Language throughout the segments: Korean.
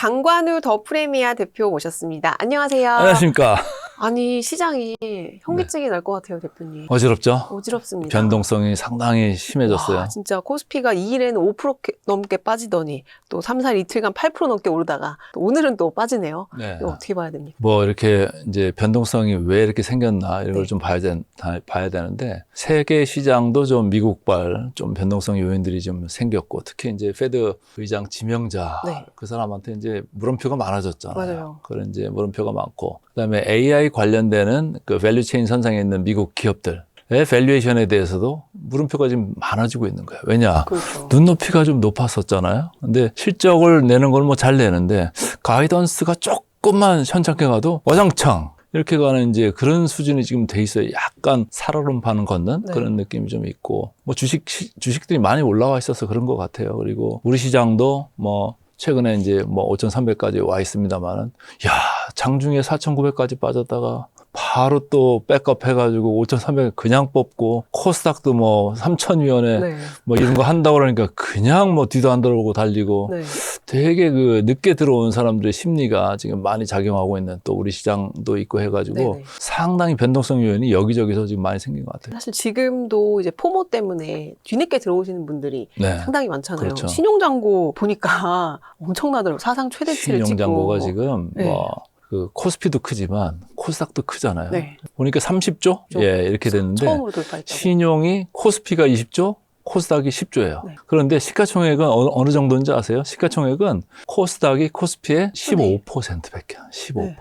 강관우 더 프레미아 대표 모셨습니다. 안녕하세요. 안녕하십니까. 아니, 시장이 현기증이 날 것 같아요, 대표님. 어지럽죠? 어지럽습니다. 변동성이 상당히 심해졌어요. 와, 진짜 코스피가 2일에는 5% 넘게 빠지더니 또 3, 4일 이틀간 8% 넘게 오르다가 또 오늘은 또 빠지네요. 네. 이거 어떻게 봐야 됩니까? 뭐 이렇게 이제 변동성이 왜 이렇게 생겼나 이런 걸 네. 좀 봐야 되는데 세계 시장도 좀 미국발 좀 변동성 요인들이 좀 생겼고 특히 이제 페드 의장 지명자 네. 그 사람한테 이제 물음표가 많아졌잖아요. 맞아요. 그런 이제 물음표가 많고 그다음에 AI 관련되는 그 밸류체인 선상에 있는 미국 기업들 밸류에이션에 대해서도 물음표가 지금 많아지고 있는 거예요. 왜냐? 그렇죠. 눈높이가 좀 높았었잖아요. 근데 실적을 내는 걸 뭐 잘 내는데 가이던스가 조금만 현찮게 가도 와장창 이렇게 가는 이제 그런 수준이 지금 돼 있어요. 약간 살얼음 반은 걷는 네. 그런 느낌이 좀 있고 뭐 주식들이 많이 올라와 있어서 그런 것 같아요. 그리고 우리 시장도 뭐 최근에 이제 뭐 5,300까지 와 있습니다만은 야 장중에 4,900까지 빠졌다가 바로 또 백업 해가지고 5,300 그냥 뽑고 코스닥도 뭐 3,000위원회 네. 뭐 이런 거 한다고 그러니까 그냥 뭐 뒤도 안 돌아보고 달리고 네. 되게 그 늦게 들어온 사람들의 심리가 지금 많이 작용하고 있는 또 우리 시장도 있고 해가지고 네네. 상당히 변동성 요인이 여기저기서 지금 많이 생긴 것 같아요. 사실 지금도 이제 포모 때문에 뒤늦게 들어오시는 분들이 네. 상당히 많잖아요. 그렇죠. 신용잔고 보니까 엄청나더라고요. 사상 최대치를 찍고. 신용잔고가 지금 네. 뭐 그 코스피도 크지만 코스닥도 크잖아요. 네. 보니까 30조? 예, 이렇게 됐는데 처음으로 돌파했다고. 신용이 코스피가 20조, 코스닥이 10조예요. 네. 그런데 시가총액은 어느 정도인지 아세요? 시가총액은 코스닥이 코스피의 15%밖에 안 15%.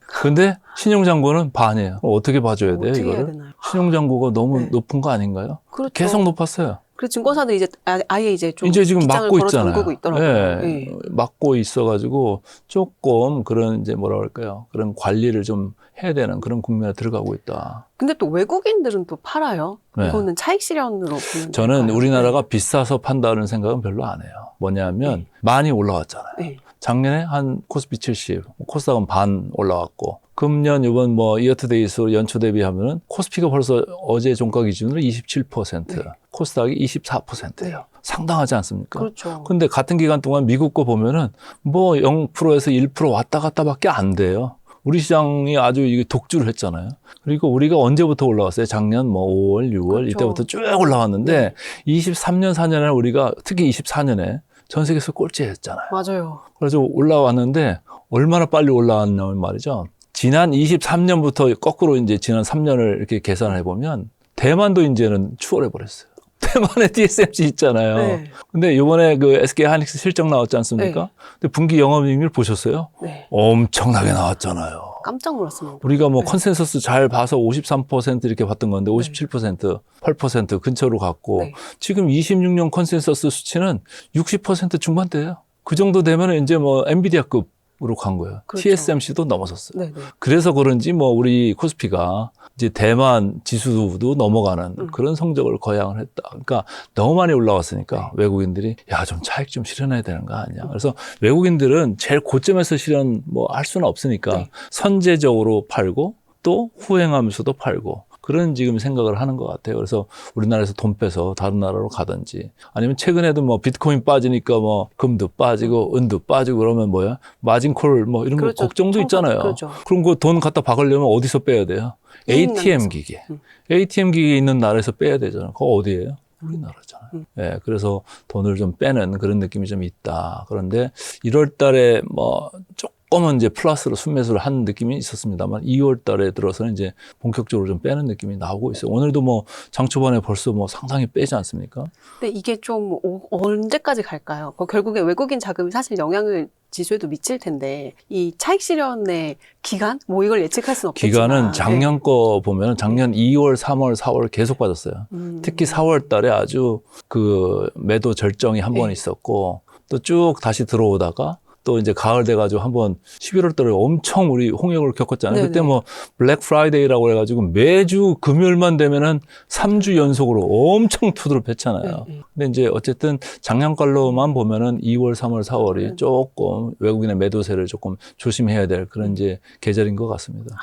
근데 신용잔고는 반이에요. 어떻게 봐줘야 돼요, 어떻게 해야 이거를? 되나요? 신용잔고가 너무 네. 높은 거 아닌가요? 그렇죠. 계속 높았어요. 그래서 증권사들이 이제 아예 이제 좀 이제 지금 빗장을 막고 걸어 있잖아요. 잠그고 있더라고요. 예, 네. 막고 있어가지고 조금 그런 이제 뭐라 그럴까요? 그런 관리를 좀 해야 되는 그런 국면에 들어가고 있다. 근데 또 외국인들은 또 팔아요. 네. 이거는 차익 실현으로 보는 저는 건가요? 우리나라가 비싸서 판다는 생각은 별로 안 해요. 뭐냐면 많이 올라왔잖아요. 네. 작년에 한 코스피 70, 코스닥은 반 올라왔고 금년 이번 뭐 이어투데이스로 연초 대비하면은 코스피가 벌써 어제 종가 기준으로 27%, 네. 코스닥이 24%예요. 네. 상당하지 않습니까? 그렇죠. 근데 같은 기간 동안 미국 거 보면은 뭐 0%에서 1% 왔다 갔다밖에 안 돼요. 우리 시장이 아주 이게 독주를 했잖아요. 그리고 우리가 언제부터 올라왔어요? 작년 뭐 5월, 6월 그렇죠. 이때부터 쭉 올라왔는데 네. 23년, 4년에 우리가 특히 24년에 전 세계에서 꼴찌했잖아요. 맞아요. 그래서 올라왔는데 얼마나 빨리 올라왔냐면 말이죠. 지난 23년부터 거꾸로 이제 지난 3년을 이렇게 계산을 해보면 대만도 이제는 추월해 버렸어요. 대만에 TSMC 있잖아요. 네. 근데 이번에 그 SK 하이닉스 실적 나왔지 않습니까? 네. 근데 분기 영업이익률 보셨어요? 네. 엄청나게 나왔잖아요. 깜짝 놀랐습니다. 우리가 뭐 네. 컨센서스 잘 봐서 53% 이렇게 봤던 건데 57%, 8% 근처로 갔고 네. 지금 26년 컨센서스 수치는 60% 중반대예요. 그 정도 되면 이제 뭐 엔비디아급으로 간 거예요. 그렇죠. TSMC도 넘어섰어요. 네, 네. 그래서 그런지 뭐 우리 코스피가 이제 대만 지수도 넘어가는 그런 성적을 거양을 했다. 그러니까 너무 많이 올라왔으니까 외국인들이 야, 좀 차익 좀 실현해야 되는 거 아니야. 그래서 외국인들은 제일 고점에서 실현 뭐 할 수는 없으니까 네. 선제적으로 팔고 또 후행하면서도 팔고 그런 지금 생각을 하는 것 같아요. 그래서 우리나라에서 돈 빼서 다른 나라로 가든지 아니면 최근에도 뭐 비트코인 빠지니까 뭐 금도 빠지고 은도 빠지고 그러면 뭐야? 마진콜 뭐 이런 그렇죠. 거 걱정도 있잖아요. 그렇죠. 그럼 그 돈 갖다 박으려면 어디서 빼야 돼요? ATM 기계. ATM 기계 있는 나라에서 빼야 되잖아요. 그거 어디예요? 우리나라잖아요. 예, 그래서 돈을 좀 빼는 그런 느낌이 좀 있다. 그런데 1월 달에 뭐 조금은 이제 플러스로 순매수를 한 느낌이 있었습니다만 2월 달에 들어서는 이제 본격적으로 좀 빼는 느낌이 나오고 있어요. 오늘도 뭐 장 초반에 벌써 뭐 상당히 빼지 않습니까? 근데 이게 좀 언제까지 갈까요? 결국에 외국인 자금이 사실 영향을 지수에도 미칠 텐데 이 차익 실현의 기간? 뭐 이걸 예측할 수는 없겠지만 기간은 작년 거 보면 작년 2월, 3월, 4월 계속 빠졌어요. 특히 4월 달에 아주 그 매도 절정이 한 번 있었고 또 쭉 다시 들어오다가 또 이제 가을 돼가지고 한번 11월 달에 엄청 우리 홍역을 겪었잖아요. 네네. 그때 뭐 블랙 프라이데이라고 해가지고 매주 금요일만 되면은 3주 연속으로 엄청 투드를 팼잖아요. 네. 근데 이제 어쨌든 작년 걸로만 보면은 2월, 3월, 4월이 조금 외국인의 매도세를 조금 조심해야 될 그런 이제 계절인 것 같습니다.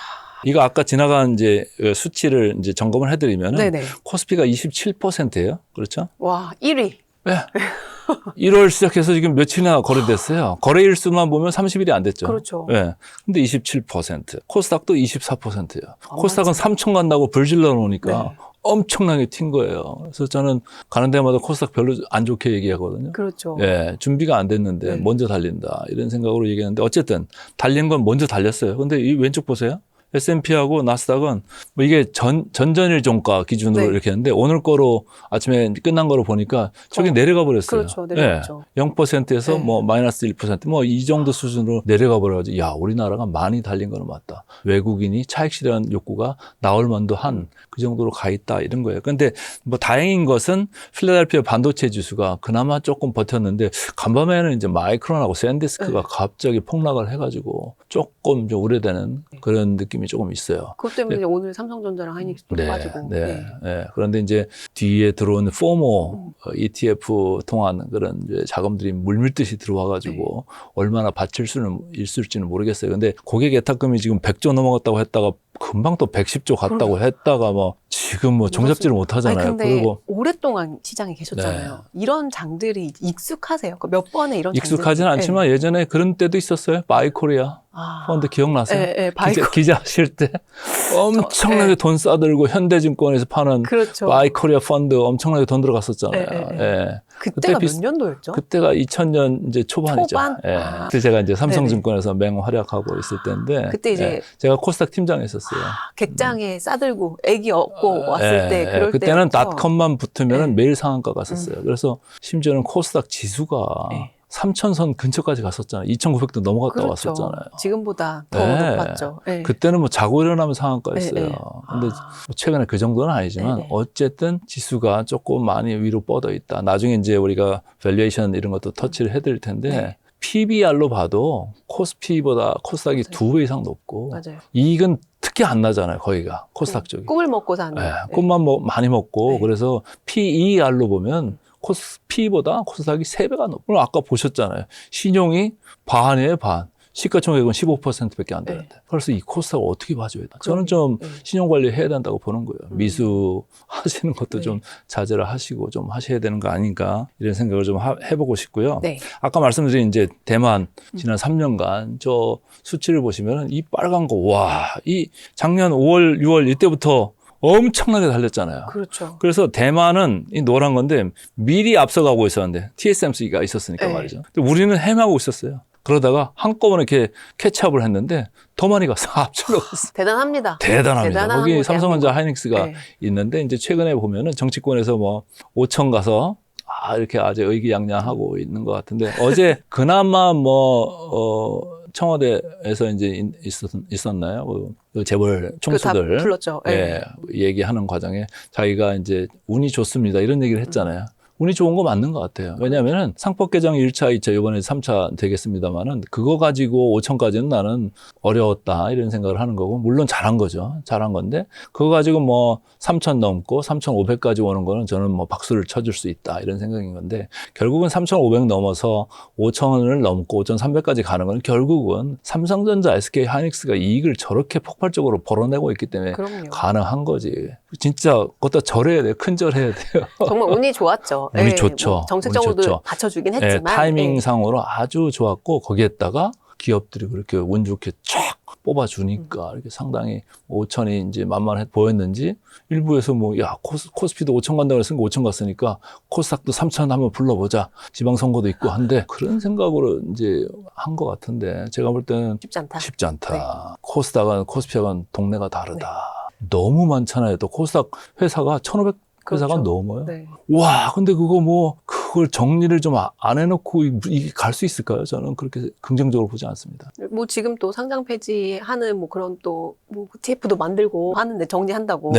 이거 아까 지나간 이제 수치를 이제 점검을 해드리면은 네네. 코스피가 27%예요. 그렇죠? 와, 1위. 네. 1월 시작해서 지금 며칠이나 거래됐어요. 거래일 수만 보면 30일이 안 됐죠. 그렇죠. 예. 근데 27%, 코스닥도 24%예요. 아, 코스닥은 3천 간다고 불질러 놓으니까 네. 엄청나게 튄 거예요. 그래서 저는 가는 데마다 코스닥 별로 안 좋게 얘기하거든요. 그렇죠. 예, 준비가 안 됐는데 네. 먼저 달린다 이런 생각으로 얘기했는데 어쨌든 달린 건 먼저 달렸어요. 근데 이 왼쪽 보세요. S&P하고 나스닥은 뭐 이게 전전일 종가 기준으로 네. 이렇게 했는데 오늘 거로 아침에 끝난 거로 보니까 저기 내려가 버렸어요. 그렇죠. 내려갔죠. 예, 0%에서 네. 뭐 마이너스 1% 뭐 이 정도 수준으로 내려가 버려가지고 야 우리나라가 많이 달린 거는 맞다. 외국인이 차익 실현 욕구가 나올 만도 한 그 정도로 가 있다 이런 거예요. 그런데 뭐 다행인 것은 필라델피아 반도체 지수가 그나마 조금 버텼는데 간밤에는 이제 마이크론하고 샌디스크가 네. 갑자기 폭락을 해가지고 조금 좀 우려되는 그런 느낌이 조금 있어요. 그것 때문에 오늘 삼성전자랑 하이닉스도 빠지고. 네. 그런데 이제 뒤에 들어온 포모 ETF 통한 그런 이제 자금들이 물밀듯이 들어와가지고 얼마나 받칠 수는 있을지는 모르겠어요. 근데 고객 예탁금이 지금 100조 넘어갔다고 했다가 금방 또 110조 갔다고 했다가 뭐 지금 뭐 종잡지를 못하잖아요. 아니, 근데 그리고 오랫동안 시장에 계셨잖아요. 이런 장들이 익숙하세요? 몇 번에 이런 익숙하지는 장들이? 않지만 예전에 그런 때도 있었어요. 바이코리아 펀드 기억나세요? 네, 기자 하실 때 엄청나게 돈 싸들고 현대증권에서 파는 그렇죠. 바이코리아 펀드 엄청나게 돈 들어갔었잖아요. 예. 그때가 그때 몇 년도였죠? 그때가 2000년 이제 초반이죠. 초반? 예. 그때 제가 이제 삼성증권에서 맹활약하고 있을 때인데 그때 이제 예. 제가 코스닥 팀장했었어요. 객장에 싸들고 애기 얻고 왔을 때 그럴 그때는 때였죠. 닷컴만 붙으면 매일 상한가 갔었어요. 그래서 심지어는 코스닥 지수가 3,000선 근처까지 갔었잖아요. 2,900도 넘어갔다 그렇죠. 왔었잖아요. 지금보다 더 높았죠. 네. 그때는 뭐 자고 일어나면 상한가였어요. 네. 근데 최근에 그 정도는 아니지만 어쨌든 지수가 조금 많이 위로 뻗어 있다. 나중에 이제 우리가 밸류에이션 이런 것도 터치를 해드릴 텐데 PBR로 봐도 코스피보다 코스닥이 2배 이상 높고 맞아요. 이익은 특히 안 나잖아요. 거기가 코스닥 쪽이. 꿈을 먹고 사는. 꿈만 많이 먹고 그래서 PER로 보면 코스피보다 코스닥이 3배가 높고 아까 보셨잖아요. 신용이 반이에요, 반. 시가총액은 15%밖에 안 되는데. 그래서 이 코스닥을 어떻게 봐줘야 돼? 저는 좀 신용관리 해야 된다고 보는 거예요. 미수 하시는 것도 좀 자제를 하시고 좀 하셔야 되는 거 아닌가 이런 생각을 좀 해보고 싶고요. 아까 말씀드린 이제 대만 지난 3년간 저 수치를 보시면 이 빨간 거, 와, 이 작년 5월, 6월 이때부터 엄청나게 달렸잖아요. 그렇죠. 그래서 대만은 이 노란 건데 미리 앞서가고 있었는데 TSMC가 있었으니까 말이죠. 근데 우리는 헤매고 있었어요. 그러다가 한꺼번에 이렇게 캐치업을 했는데 더 많이 가서 앞질러 갔어. 대단합니다. 대단합니다. 거기 삼성전자 하이닉스가 있는데 이제 최근에 보면은 정치권에서 뭐 5천 가서 이렇게 아주 의기양양하고 있는 것 같은데 어제 그나마 청와대에서 이제 있었나요? 그 재벌 총수들. 다 불렀죠. 얘기하는 과정에 자기가 이제 운이 좋습니다. 이런 얘기를 했잖아요. 운이 좋은 거 맞는 것 같아요. 왜냐하면 상법 개정 1차, 2차, 이번에 3차 되겠습니다만은 그거 가지고 5천까지는 나는 어려웠다 이런 생각을 하는 거고 물론 잘한 거죠. 잘한 건데 그거 가지고 뭐 3천 넘고 3,500까지 오는 거는 저는 뭐 박수를 쳐줄 수 있다 이런 생각인 건데 결국은 3,500 넘어서 5천을 넘고 5,300까지 가는 건 결국은 삼성전자, SK 하이닉스가 이익을 저렇게 폭발적으로 벌어내고 있기 때문에 가능한 거지. 진짜 그것도 절해야 돼요. 큰 절해야 돼요. 정말 운이 좋았죠. 운이 좋죠. 뭐 정책적으로도 운이 좋죠. 받쳐주긴 했지만 타이밍상으로 아주 좋았고 거기에다가 기업들이 그렇게 운 좋게 쫙 뽑아주니까 이렇게 상당히 5천이 이제 만만해 보였는지 일부에서 코스피도 5천 간다고 했으니까 5천 갔으니까 코스닥도 3천 한번 불러보자. 지방선거도 있고 한데 그런 생각으로 이제 한 것 같은데 제가 볼 때는 쉽지 않다. 코스피하고는 동네가 다르다. 너무 많잖아요. 또 코스닥 회사가 1,500 회사가 넘어요. 와, 근데 그걸 정리를 좀 안 해놓고 이게 갈 수 있을까요? 저는 그렇게 긍정적으로 보지 않습니다. 뭐 지금 또 상장 폐지하는 뭐 그런 또 뭐 TF도 만들고 하는데 정리한다고.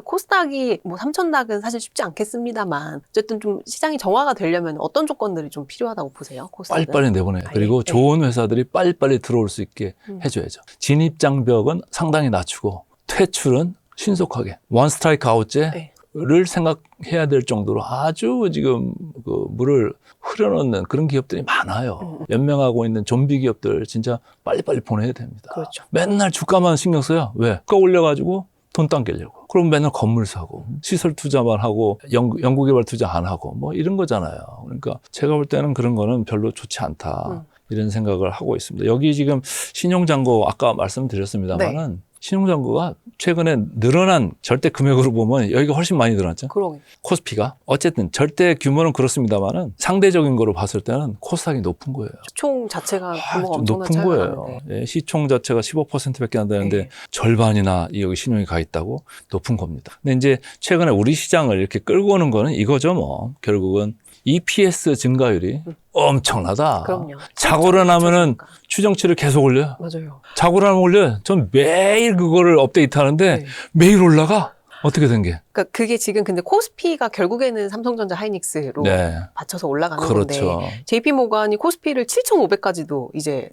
코스닥이 뭐 3,000닥은 사실 쉽지 않겠습니다만 어쨌든 좀 시장이 정화가 되려면 어떤 조건들이 좀 필요하다고 보세요? 코스닥은? 빨리빨리 내보내요. 그리고 좋은 회사들이 빨리빨리 들어올 수 있게 해줘야죠. 진입 장벽은 상당히 낮추고 퇴출은 신속하게 원 스트라이크 아웃제 를 생각해야 될 정도로 아주 지금 그 물을 흐려놓는 그런 기업들이 많아요. 연명하고 있는 좀비 기업들 진짜 빨리빨리 보내야 됩니다. 그렇죠. 맨날 주가만 신경 써요. 왜? 주가 올려가지고 돈 당기려고. 그럼 맨날 건물 사고 시설 투자만 하고 연구개발 투자 안 하고 뭐 이런 거잖아요. 그러니까 제가 볼 때는 그런 거는 별로 좋지 않다. 이런 생각을 하고 있습니다. 여기 지금 신용잔고 아까 말씀드렸습니다만은 네. 신용잔고가 최근에 늘어난 절대 금액으로 보면 여기가 훨씬 많이 늘어났죠. 그럼 코스피가. 어쨌든 절대 규모는 그렇습니다만은 상대적인 거로 봤을 때는 코스닥이 높은 거예요. 시총 자체가 규모가 좀 엄청난 높은 차이가 거예요. 나는데. 예, 시총 자체가 15%밖에 안 되는데 네. 절반이나 여기 신용이 가 있다고 높은 겁니다. 근데 이제 최근에 우리 시장을 이렇게 끌고 오는 거는 이거죠, 뭐. 결국은 EPS 증가율이 엄청나다. 그럼요. 자고를 나면은 자체니까. 추정치를 계속 올려요. 맞아요. 자고를 하면 올려요. 전 매일 그거를 업데이트 하는데 네. 매일 올라가. 어떻게 된 게? 그러니까 그게 지금 근데 코스피가 결국에는 삼성전자 하이닉스로 네. 받쳐서 올라가는 그렇죠. 건데 JP모간이 코스피를 7,500까지도 이제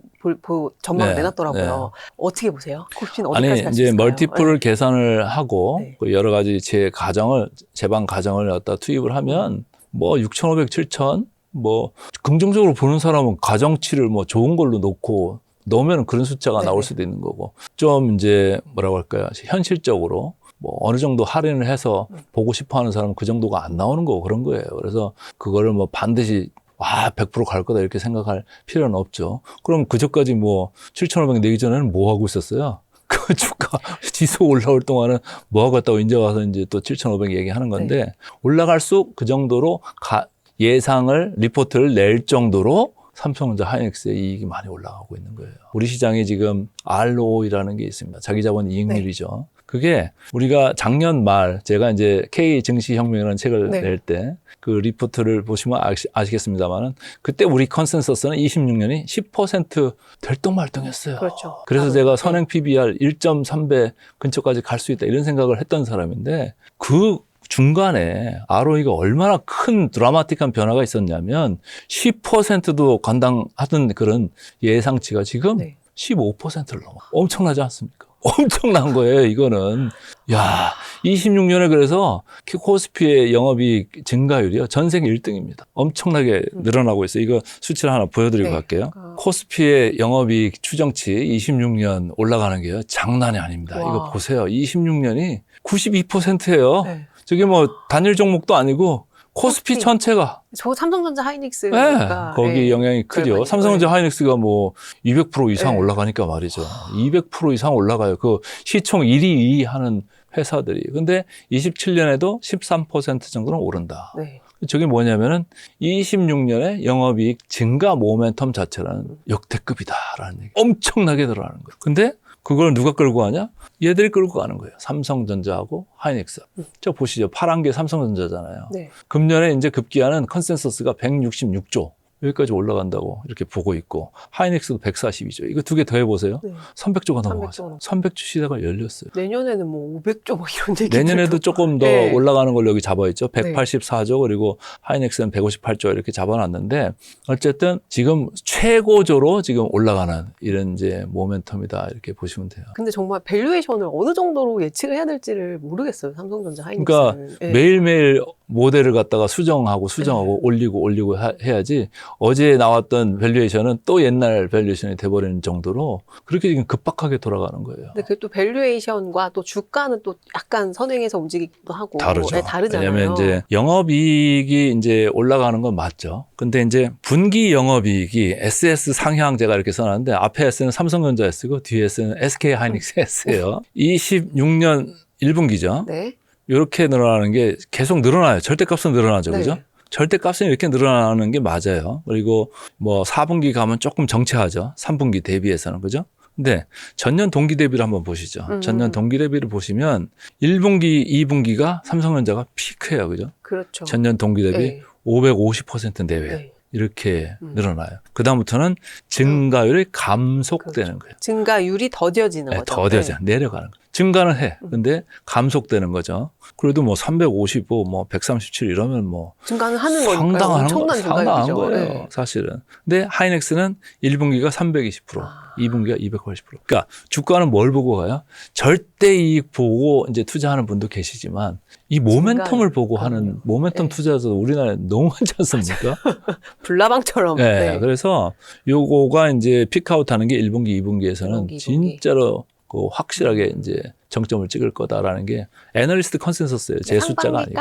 전망을 네, 내놨더라고요. 어떻게 보세요? 코스피는 아니, 어디까지 갈 수 이제 있을까요? 멀티플을 계산을 하고 네. 그 여러 가지 제방 가정을 갖다 투입을 하면 뭐 6,500, 7,000 뭐 긍정적으로 보는 사람은 가정치를 뭐 좋은 걸로 놓고 넣으면 그런 숫자가 네. 나올 수도 있는 거고 좀 이제 뭐라고 할까요? 현실적으로 뭐 어느 정도 할인을 해서 보고 싶어 하는 사람은 그 정도가 안 나오는 거고 그런 거예요. 그래서 그거를 뭐 반드시 100% 갈 거다 이렇게 생각할 필요는 없죠. 그럼 그저까지 뭐 7,500 내기 전에는 뭐 하고 있었어요? 그 주가 지수 올라올 동안은 뭐 하고 갔다고 이제 와서 이제 또 7,500 얘기하는 건데 네. 올라갈수록 그 정도로 예상을 리포트를 낼 정도로 삼성전자 하이닉스의 이익이 많이 올라가고 있는 거예요. 우리 시장에 지금 ROE라는 게 있습니다. 자기자본 이익률이죠. 그게 우리가 작년 말 제가 이제 K 증시 혁명이라는 책을 네. 낼 때 그 리포트를 보시면 아시겠습니다만은 그때 우리 컨센서스는 26년이 10% 들똥말똥했어요. 그렇죠. 그래서 제가 선행 PBR 1.3배 근처까지 갈 수 있다 이런 생각을 했던 사람인데 그 중간에 ROE가 얼마나 큰 드라마틱한 변화가 있었냐면 10%도 관당하던 그런 예상치가 지금 네. 15%를 넘어. 엄청나지 않습니까? 엄청난 거예요, 이거는. 야, 26년에 그래서 코스피의 영업이익 증가율이요. 전생 1등입니다. 엄청나게 늘어나고 있어요. 이거 수치를 하나 보여드리고 네. 갈게요. 코스피의 영업이익 추정치 26년 올라가는 게요. 장난이 아닙니다. 와. 이거 보세요. 26년이 92%예요. 네. 저게 뭐 단일 종목도 아니고 코스피 코스피. 전체가 저 삼성전자 하이닉스가 거기 네. 영향이 크죠. 많이, 삼성전자 하이닉스가 뭐 200% 이상 네. 올라가니까 말이죠. 200% 이상 올라가요. 그 시총 1위, 2위 하는 회사들이. 근데 27년에도 13% 정도는 오른다. 네. 저게 뭐냐면은 26년에 영업이익 증가 모멘텀 자체는 역대급이다라는 얘기. 엄청나게 늘어나는 거예요. 근데 그걸 누가 끌고 가냐? 얘들이 끌고 가는 거예요. 삼성전자하고 하이닉스. 저 보시죠. 파란 게 삼성전자잖아요. 네. 금년에 이제 급기야는 컨센서스가 166조. 여기까지 올라간다고 이렇게 보고 있고 하이닉스도 142조. 이거 두 개 더해보세요. 네. 300조가 300조 넘어가죠. 300조 시대가 열렸어요. 내년에는 뭐 500조 뭐 이런 얘기. 내년에도 조금 더 네. 올라가는 걸로 여기 잡아있죠. 184조 그리고 하이닉스는 158조 이렇게 잡아놨는데 어쨌든 지금 최고조로 지금 올라가는 이런 이제 모멘텀이다 이렇게 보시면 돼요. 근데 정말 밸류에이션을 어느 정도로 예측을 해야 될지를 모르겠어요. 삼성전자 하이닉스는. 그러니까 네. 매일매일 모델을 갖다가 수정하고 올리고 해야지 어제 나왔던 밸류에이션은 또 옛날 밸류에이션이 돼버리는 정도로 그렇게 지금 급박하게 돌아가는 거예요. 근데 그 또 밸류에이션과 또 주가는 또 약간 선행해서 움직이기도 하고 다르죠. 네, 다르잖아요. 왜냐면 이제 영업이익이 이제 올라가는 건 맞죠. 근데 이제 분기 영업이익이 SS 상향 제가 이렇게 써놨는데 앞에 S는 삼성전자 S고 뒤에 S는 SK 하이닉스 S예요. 26년 1분기죠. 네. 이렇게 늘어나는 게 계속 늘어나요. 절대값은 늘어나죠. 네. 그죠? 절대값은 이렇게 늘어나는 게 맞아요. 그리고 뭐 4분기 가면 조금 정체하죠. 3분기 대비해서는. 그죠? 근데 전년 동기 대비를 한번 보시죠. 전년 동기 대비를 보시면 1분기, 2분기가 삼성전자가 피크예요. 그죠? 그렇죠. 전년 동기 대비 네. 550% 내외. 네. 이렇게 늘어나요. 그다음부터는 증가율이 감속되는 거예요. 증가율이 더뎌지는 거죠. 더뎌져 내려가는 거예요. 증가는 해. 근데 감속되는 거죠. 그래도 뭐 355, 뭐 137 이러면 뭐 증가는 하는 거니까 엄청난 상당한 증가율이죠. 거예요. 네. 사실은. 근데 하이닉스는 1분기가 320%, 2분기가 280%. 그러니까 주가는 뭘 보고 가요? 절대 이익 보고 이제 투자하는 분도 계시지만 이 모멘텀을 보고 하는 모멘텀 네. 투자자도 우리나라에 너무 많지 않습니까? 불나방처럼. 네. 네. 그래서 요거가 이제 피크아웃 하는 게 1분기, 2분기에서는 1분기, 2분기. 진짜로 그 확실하게 이제 정점을 찍을 거다라는 게 애널리스트 컨센서스예요. 제 숫자가 아니고.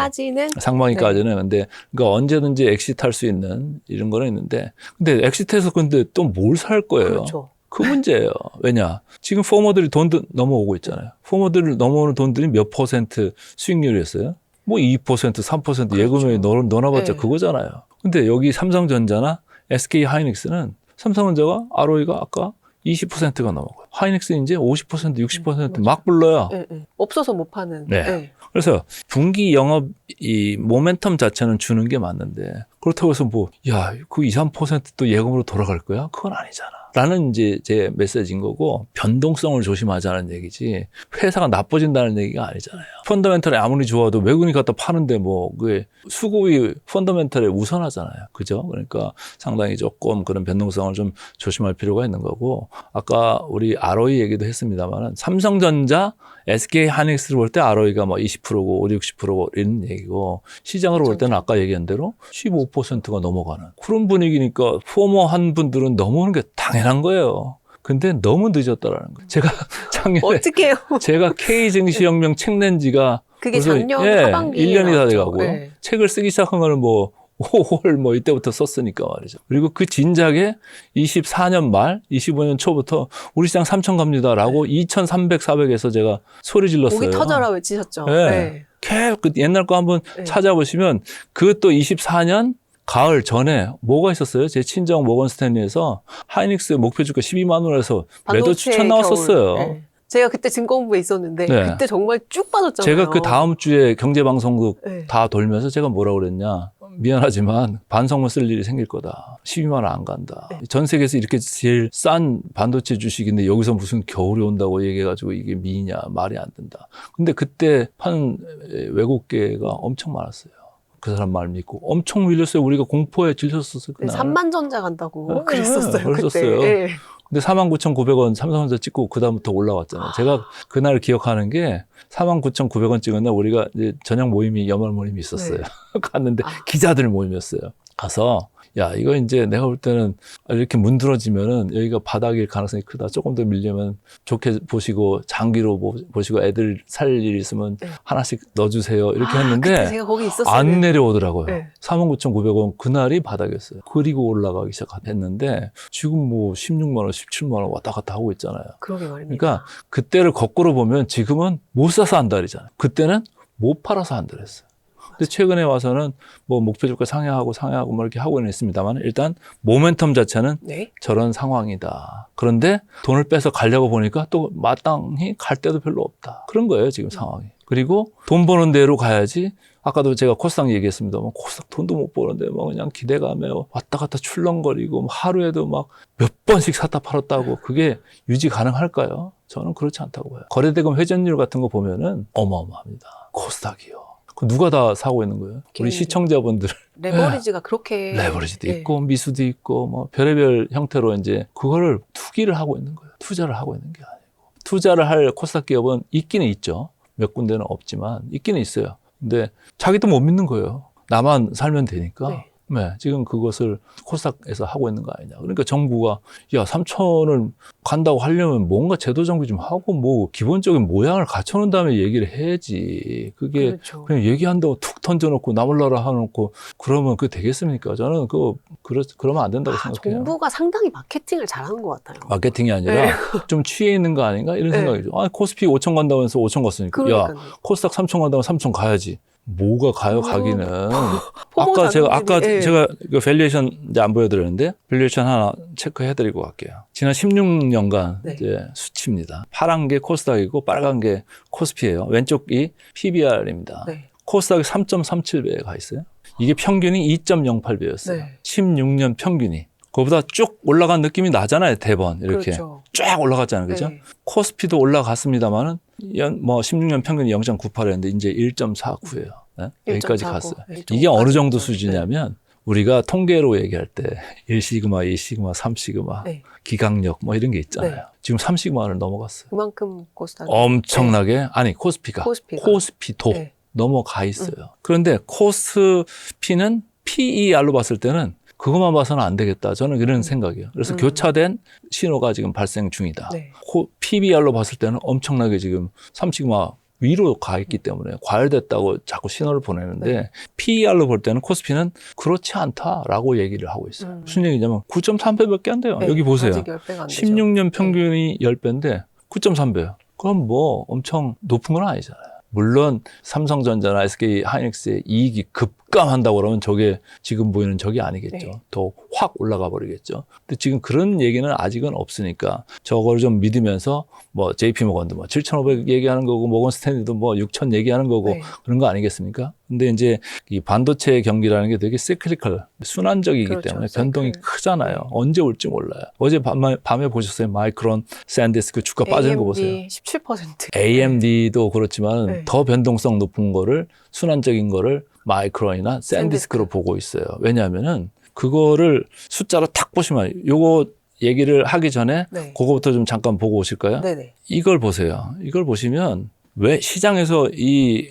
상반기까지는. 근데 그러니까 언제든지 엑시트할 수 있는 이런 거는 있는데 근데 엑시트해서 근데 또 뭘 살 거예요? 그렇죠. 그 문제예요. 왜냐? 지금 포머들이 돈 넘어오고 있잖아요. 포머들을 넘어오는 돈들이 몇 퍼센트 수익률이었어요? 뭐 2%, 3% 그렇죠. 예금에 넣어놔봤자 네. 그거잖아요. 근데 여기 삼성전자나 SK 하이닉스는 삼성전자가 ROE가 아까 20%가 넘어가요. 하이닉스는 이제 50%, 60% 막 불러요. 네, 네. 없어서 못 파는. 네. 네. 그래서 분기 영업 이 모멘텀 자체는 주는 게 맞는데 그렇다고 해서 뭐, 야, 그 2, 3%또 예금으로 돌아갈 거야? 그건 아니잖아. 라는 이제 제 메시지인 거고 변동성을 조심하자는 얘기지 회사가 나빠진다는 얘기가 아니잖아요. 펀더멘털이 아무리 좋아도 외국인이 갖다 파는데 뭐 그게 수급이 펀더멘털에 우선하잖아요. 그죠? 그러니까 상당히 조금 그런 변동성을 좀 조심할 필요가 있는 거고 아까 우리 ROE 얘기도 했습니다만 삼성전자 SK 하이닉스를 볼 때 ROE가 뭐 20%고 5, 60%고 이런 얘기고 시장으로 볼 때는 아까 얘기한 대로 15%가 넘어가는 그런 분위기니까 포머한 분들은 넘어오는 게 당연한 거예요. 근데 너무 늦었다라는 거예요. 제가 작년에 어떻게요? 제가 K증시혁명 책 낸 지가 그게 벌써, 작년 예, 하반기에 1년이 다 나왔죠. 돼가고요. 네. 책을 쓰기 시작한 거는 뭐 5월 뭐 이때부터 썼으니까 말이죠. 그리고 그 진작에 24년 말, 25년 초부터 우리 시장 3천 갑니다라고 2,300, 400에서 제가 소리 질렀어요. 목이 터져라 외치셨죠. 네. 그 옛날 거 한번 네. 찾아보시면 그것도 24년 가을 전에 뭐가 있었어요? 제 친정 모건 스탠리에서 하이닉스 목표 주가 12만 원에서 매도 반도체 추천 나왔었어요. 겨울. 네. 제가 그때 증권부에 있었는데 네. 그때 정말 쭉 빠졌잖아요. 제가 그 다음 주에 경제방송국 네. 다 돌면서 제가 뭐라고 그랬냐. 미안하지만 반성문 쓸 일이 생길 거다. 12만 원 안 간다. 네. 전 세계에서 이렇게 제일 싼 반도체 주식인데 여기서 무슨 겨울이 온다고 얘기해가지고 이게 미냐 말이 안 된다. 근데 그때 판 외국계가 엄청 많았어요. 그 사람 말 믿고 엄청 밀렸어요. 우리가 공포에 질렸었어요. 네, 그날. 3만전자 간다고 네, 그랬었어요. 그랬었어요. 그때. 네. 근데 49,900원 삼성전자 찍고 그다음부터 올라왔잖아요. 제가 그날 기억하는 게 49,900원 찍은 날 우리가 이제 저녁 모임이 연말 모임이 있었어요. 네. 갔는데 기자들 모임이었어요. 가서 야 이거 이제 내가 볼 때는 이렇게 문드러지면은 여기가 바닥일 가능성이 크다. 조금 더 밀려면 좋게 보시고 장기로 보시고 애들 살 일 있으면 네. 하나씩 넣어주세요. 이렇게 그때 했는데 제가 거기 있었어요. 안 내려오더라고요. 네. 49,900원 그날이 바닥이었어요. 그리고 올라가기 시작했는데 지금 뭐 16만 원, 17만 원 왔다 갔다 하고 있잖아요. 그러게 말입니다. 그러니까 그때를 거꾸로 보면 지금은 못 사서 한달이잖아요. 그때는 못 팔아서 한달했어요. 근데 최근에 와서는 뭐 목표 주가 상향하고 뭐 이렇게 하고는 있습니다만 일단 모멘텀 자체는 네. 저런 상황이다. 그런데 돈을 빼서 가려고 보니까 또 마땅히 갈 데도 별로 없다. 그런 거예요, 지금 상황이. 그리고 돈 버는 데로 가야지. 아까도 제가 코스닥 얘기했습니다만 코스닥 돈도 못 버는데 뭐 그냥 기대감에 왔다 갔다 출렁거리고 뭐 하루에도 막 몇 번씩 샀다 팔았다고 그게 유지 가능할까요? 저는 그렇지 않다고 봐요. 거래대금 회전율 같은 거 보면은 어마어마합니다. 코스닥이요. 그 누가 다 사고 있는 거예요? 우리 시청자분들. 레버리지가 그렇게. 레버리지도 네. 있고 미수도 있고 뭐 별의별 형태로 이제 그거를 투기를 하고 있는 거예요. 투자를 하고 있는 게 아니고. 투자를 할 코스닥 기업은 있기는 있죠. 몇 군데는 없지만 있기는 있어요. 근데 자기도 못 믿는 거예요. 나만 살면 되니까. 네. 네, 지금 그것을 코스닥에서 하고 있는 거 아니냐. 그러니까 정부가 야 3천을 간다고 하려면 뭔가 제도 정비 좀 하고 뭐 기본적인 모양을 갖춰놓은 다음에 얘기를 해야지. 그게 그렇죠. 그냥 얘기한다고 툭 던져놓고 나몰라라 해놓고 그러면 그게 되겠습니까? 저는 그러면 안 된다고 생각해요. 정부가 상당히 마케팅을 잘하는 것 같아요. 마케팅이 아니라 네. 좀 취해 있는 거 아닌가 이런 네. 생각이죠. 아 코스피 5천 간다면서 5천 갔으니까 그러니까요. 야 코스닥 3천 간다면 3천 가야지. 뭐가 가요 가기는. 포모 아까 자금들이, 제가 그 밸류에이션 이제 안 보여드렸는데 밸류에이션 하나 체크해드리고 갈게요. 지난 16년간 네. 이제 수치입니다. 파란 게 코스닥이고 빨간 게 코스피예요. 왼쪽이 PBR입니다. 네. 코스닥이 3.37배에 가 있어요. 이게 평균이 2.08배였어요. 네. 16년 평균이. 그거보다 쭉 올라간 느낌이 나잖아요. 대번 이렇게 그렇죠. 쫙 올라갔잖아요. 그죠? 네. 코스피도 올라갔습니다만은 뭐 16년 평균이 0.98였는데 이제 1.49예요. 네? 여기까지 1.49. 갔어요. 네, 이게 어느 정도 네. 수준이냐면 우리가 통계로 얘기할 때 1시그마, 2시그마, 3시그마, 네. 기강력 뭐 이런 게 있잖아요. 네. 지금 3시그마를 넘어갔어요. 그만큼 코스닥 엄청나게 아니 코스피가 코스피도 네. 넘어가 있어요. 그런데 코스피는 PER로 봤을 때는 그것만 봐서는 안 되겠다. 저는 이런 생각이에요. 그래서 교차된 신호가 지금 발생 중이다. 네. PBR로 봤을 때는 엄청나게 지금 3시그마 위로 가 있기 때문에 과열됐다고 자꾸 신호를 보내는데 네. PER로 볼 때는 코스피는 그렇지 않다라고 얘기를 하고 있어요. 무슨 얘기냐면 9.3배밖에 안 돼요. 네. 여기 보세요. 아직 10배가 안 되죠. 16년 평균이 10배인데 9.3배요. 그럼 뭐 엄청 높은 건 아니잖아요. 물론 삼성전자나 SK 하이닉스의 이익이 급감한다고 그러면 저게 지금 보이는 저게 아니겠죠. 네. 더 확 올라가 버리겠죠. 근데 지금 그런 얘기는 아직은 없으니까 저걸 좀 믿으면서 뭐 JP모건도 뭐 7,500 얘기하는 거고 모건 스탠리도 뭐 6,000 얘기하는 거고 네. 그런 거 아니겠습니까? 근데 이제 이 반도체 경기라는 게 되게 시클리컬, 순환적이기 그렇죠. 때문에 변동이 사이클. 크잖아요. 언제 올지 몰라요. 어제 밤에 보셨어요? 마이크론, 샌디스크 주가 빠지는 거 보세요. AMD 17%. AMD도 그렇지만 네. 더 변동성 높은 거를 순환적인 거를 마이크론이나 샌디스크로 샌디스크. 보고 있어요. 왜냐하면은 그거를 숫자로 탁 보시면 요거 얘기를 하기 전에 네. 그거부터 좀 잠깐 보고 오실까요? 네네. 이걸 보세요. 이걸 보시면 왜 시장에서 이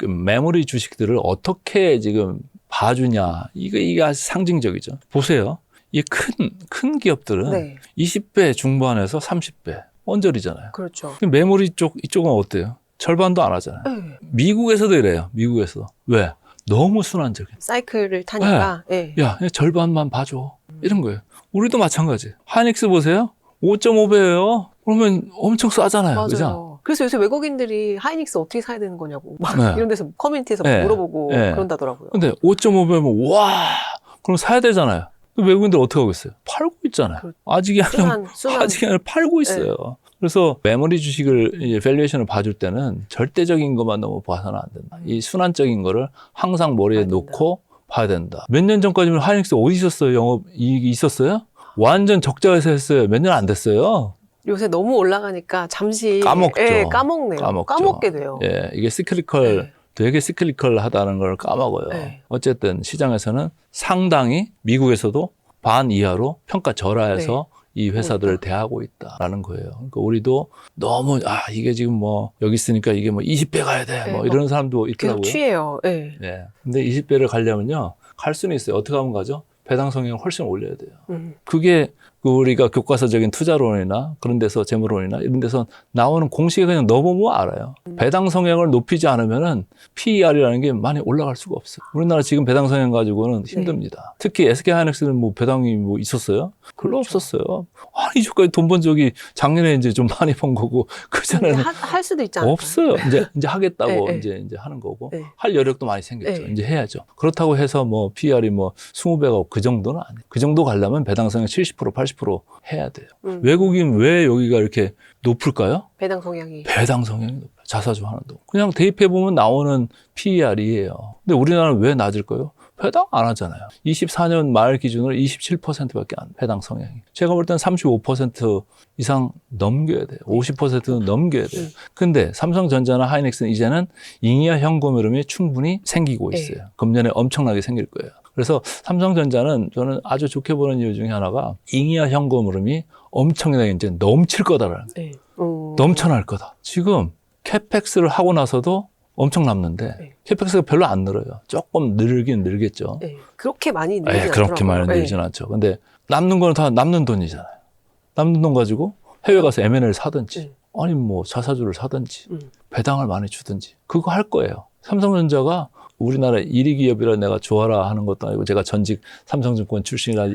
메모리 주식들을 어떻게 지금 봐주냐. 이게 아주 상징적이죠. 보세요. 이 큰 기업들은 네. 20배 중반에서 30배. 언저리잖아요. 그렇죠. 메모리 이쪽은 어때요? 절반도 안 하잖아요. 네. 미국에서도 이래요. 미국에서. 왜? 너무 순환적이야. 사이클을 타니까. 네. 야, 절반만 봐줘. 이런 거예요. 우리도 마찬가지. 하이닉스 보세요. 5.5배예요. 그러면 엄청 싸잖아요. 맞아요. 그죠? 그래서 요새 외국인들이 하이닉스 어떻게 사야 되는 거냐고 막 네. 이런 데서 커뮤니티에서 네. 물어보고 네. 그런다더라고요. 근데 5.5배면 와, 그럼 사야 되잖아요. 외국인들 어떻게 하고 있어요? 팔고 있잖아요. 아직이 아니라 팔고 있어요. 네. 그래서 메모리 주식을 이제 밸류에이션을 봐줄 때는 절대적인 것만 너무 봐서는 안 된다. 이 순환적인 거를 항상 머리에 놓고 봐야 된다. 몇 년 전까지는 하이닉스 어디 있었어요? 영업 이익이 있었어요? 완전 적자에서 했어요. 몇 년 안 됐어요. 요새 너무 올라가니까 잠시 까먹죠. 예, 까먹네요. 까먹게 돼요. 예, 이게 시클리컬, 네. 되게 시클리컬하다는 걸 까먹어요. 네. 어쨌든 시장에서는 상당히 미국에서도 반 이하로 평가절하해서 이 회사들을 대하고 있다라는 거예요. 그러니까 우리도 너무 이게 지금 뭐 여기 있으니까 이게 뭐 20배 가야 돼. 뭐 이런 사람도 있더라고요. 계속 취해요. 네. 네. 근데 20배를 가려면요. 갈 수는 있어요. 어떻게 하면 가죠? 배당 성향을 훨씬 올려야 돼요. 그게 우리가 교과서적인 투자론이나 그런 데서 재무론이나 이런 데서 나오는 공식에 그냥 넣어보면 알아요. 배당 성향을 높이지 않으면은 PER이라는 게 많이 올라갈 수가 없어요. 우리나라 지금 배당 성향 가지고는 힘듭니다. 특히 SK 하이닉스는 뭐 배당이 뭐 있었어요? 별로 없었어요. 아니, 저까지 돈 번 적이 작년에 이제 좀 많이 번 거고 그전에는 할 수도 있지 않을까요? 없어요. 이제 하겠다고 네, 이제 하는 거고 네. 할 여력도 많이 생겼죠. 네. 이제 해야죠. 그렇다고 해서 뭐 PER이 뭐 20배가 그 정도는 아니에요. 그 정도 가려면 배당 성향 70%, 80% 해야 돼요. 외국인 왜 여기가 이렇게 높을까요? 배당 성향이. 배당 성향이 높아요. 자사주 하나도. 그냥 대입해보면 나오는 PER이에요. 근데 우리나라는 왜 낮을까요? 배당 안 하잖아요. 24년 말 기준으로 27%밖에 안 배당 성향이. 제가 볼 때는 35% 이상 넘겨야 돼요. 50%는 넘겨야 돼요. 근데 삼성전자나 하이닉스는 이제는 잉여 현금 흐름이 충분히 생기고 있어요. 금년에 엄청나게 생길 거예요. 그래서 삼성전자는 저는 아주 좋게 보는 이유 중에 하나가 잉여 현금 흐름이 엄청나게 이제 넘칠 거다라는 거예요. 넘쳐날 거다. 지금 캐펙스를 하고 나서도 엄청 남는데 캐펙스가 별로 안 늘어요. 조금 늘긴 늘겠죠. 그렇게 많이 늘진 않더라고요. 그렇게 많이 늘진 않죠. 근데 남는 거는 다 남는 돈이잖아요. 남는 돈 가지고 해외 가서 M&A를 사든지 아니 뭐 자사주를 사든지 배당을 많이 주든지 그거 할 거예요. 삼성전자가 우리나라 1위 기업이라 내가 좋아라 하는 것도 아니고 제가 전직 삼성증권 출신이라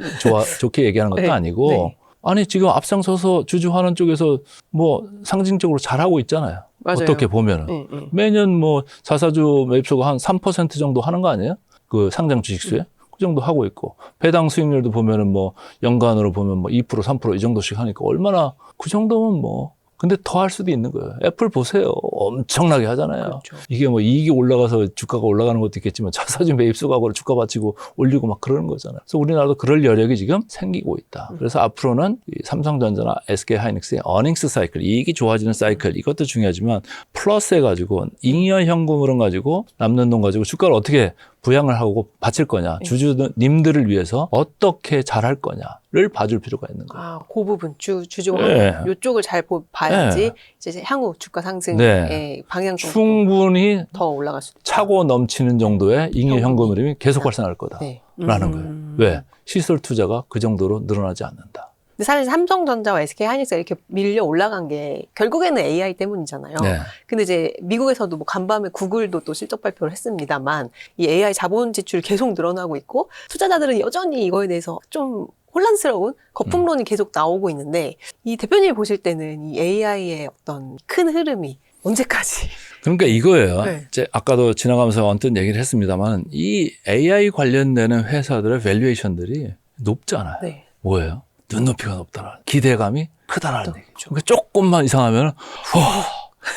좋게 얘기하는 것도 아니고 아니 지금 앞장서서 주주환원 쪽에서 뭐 상징적으로 잘하고 있잖아요. 맞아요. 어떻게 보면은 매년 뭐 자사주 매입소가 한 3% 정도 하는 거 아니에요? 그 상장 주식수에 그 정도 하고 있고 배당 수익률도 보면은 뭐 연간으로 보면 뭐 2% 3% 이 정도씩 하니까 얼마나 그 정도면 뭐 근데 더 할 수도 있는 거예요. 애플 보세요. 엄청나게 하잖아요. 그렇죠. 이게 뭐 이익이 올라가서 주가가 올라가는 것도 있겠지만 자사주 매입수가고 주가 받치고 올리고 막 그러는 거잖아요. 그래서 우리나라도 그럴 여력이 지금 생기고 있다. 그래서 앞으로는 이 삼성전자나 SK 하이닉스의 어닝스 사이클, 이익이 좋아지는 사이클 이것도 중요하지만 플러스 해가지고 잉여 현금으로 가지고 남는 돈 가지고 주가를 어떻게 부양을 하고 바칠 거냐, 주주님들을 위해서 어떻게 잘할 거냐를 봐줄 필요가 있는 거예요. 그 부분 주주환원 이쪽을 잘 봐야지 이제 향후 주가 상승의 방향 충분히 더 올라갈 수도 있다. 차고 넘치는 정도의 잉여 현금 흐름이 계속 발생할 거다. 거예요. 왜? 시설 투자가 그 정도로 늘어나지 않는다. 근데 사실 삼성전자와 SK하이닉스가 이렇게 밀려 올라간 게 결국에는 AI 때문이잖아요. 네. 근데 이제 미국에서도 뭐 간밤에 구글도 또 실적 발표를 했습니다만 이 AI 자본 지출 계속 늘어나고 있고 투자자들은 여전히 이거에 대해서 좀 혼란스러운 거품론이 계속 나오고 있는데 이 대표님이 보실 때는 이 AI의 어떤 큰 흐름이 언제까지? 그러니까 이거예요. 네. 이제 아까도 지나가면서 언뜻 얘기를 했습니다만 이 AI 관련되는 회사들의 밸류에이션들이 높잖아요. 네. 뭐예요? 눈높이가 높다는 기대감이 크다라는 또, 얘기죠. 그러니까 조금만 이상하면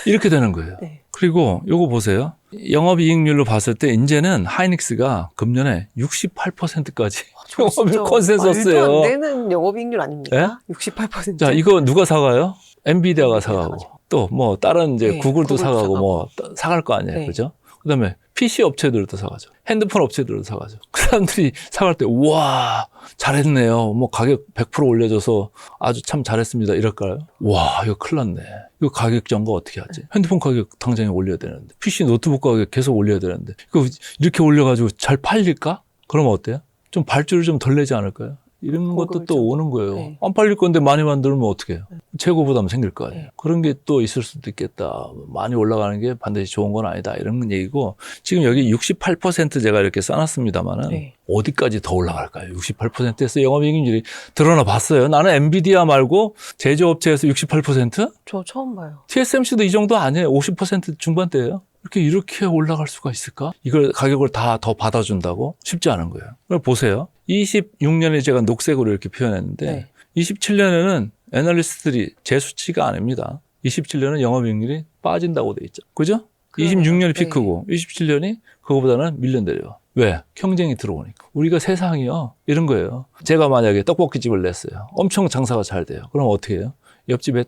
이렇게 되는 거예요. 네. 그리고 요거 보세요. 영업이익률로 봤을 때 이제는 하이닉스가 금년에 68%까지 영업이익 컨센서스예요. 말도 안 되는 영업이익률 아닙니까? 네? 68%. 자, 이거 누가 사가요? 엔비디아가 엔비디아가 사가고 사가죠. 또 뭐 다른 이제 네, 구글도 구글도 사가고 사가고. 뭐 사갈 거 아니에요. 네. 그죠? 그다음에 PC 업체들도 사가죠. 핸드폰 업체들도 사가죠. 그 사람들이 사갈 때 우와 잘했네요. 뭐 가격 100% 올려줘서 아주 참 잘했습니다. 이럴까요? 와 이거 큰일 났네. 이거 가격 정가 어떻게 하지? 핸드폰 가격 당장에 올려야 되는데 PC 노트북 가격 계속 올려야 되는데 이거 이렇게 올려가지고 잘 팔릴까? 그러면 어때요? 좀 발주를 좀 덜 내지 않을까요? 이런 것도 또 좀. 오는 거예요. 네. 안 팔릴 건데 많이 만들면 어떻게 해요? 재고 부담 생길 거 아니에요. 그런 게 또 있을 수도 있겠다. 많이 올라가는 게 반드시 좋은 건 아니다. 이런 얘기고 지금 여기 68% 제가 이렇게 써놨습니다만은 네. 어디까지 더 올라갈까요? 68%에서 영업이익률이 드러나 봤어요. 나는 엔비디아 말고 제조업체에서 68%? 저 처음 봐요. TSMC도 이 정도 아니에요. 50% 중반대예요. 이렇게 올라갈 수가 있을까? 이걸 가격을 다 더 받아준다고? 쉽지 않은 거예요. 그걸 보세요. 26년에 제가 녹색으로 이렇게 표현했는데 네. 27년에는 애널리스트들이 제 수치가 아닙니다. 27년은 영업이익률이 빠진다고 돼 있죠. 그죠? 그러네요. 26년이 네. 피크고 27년이 그거보다는 밀려내려. 왜? 경쟁이 들어오니까. 우리가 세상이요. 이런 거예요. 제가 만약에 떡볶이집을 냈어요. 엄청 장사가 잘 돼요. 그럼 어떻게 해요? 옆집에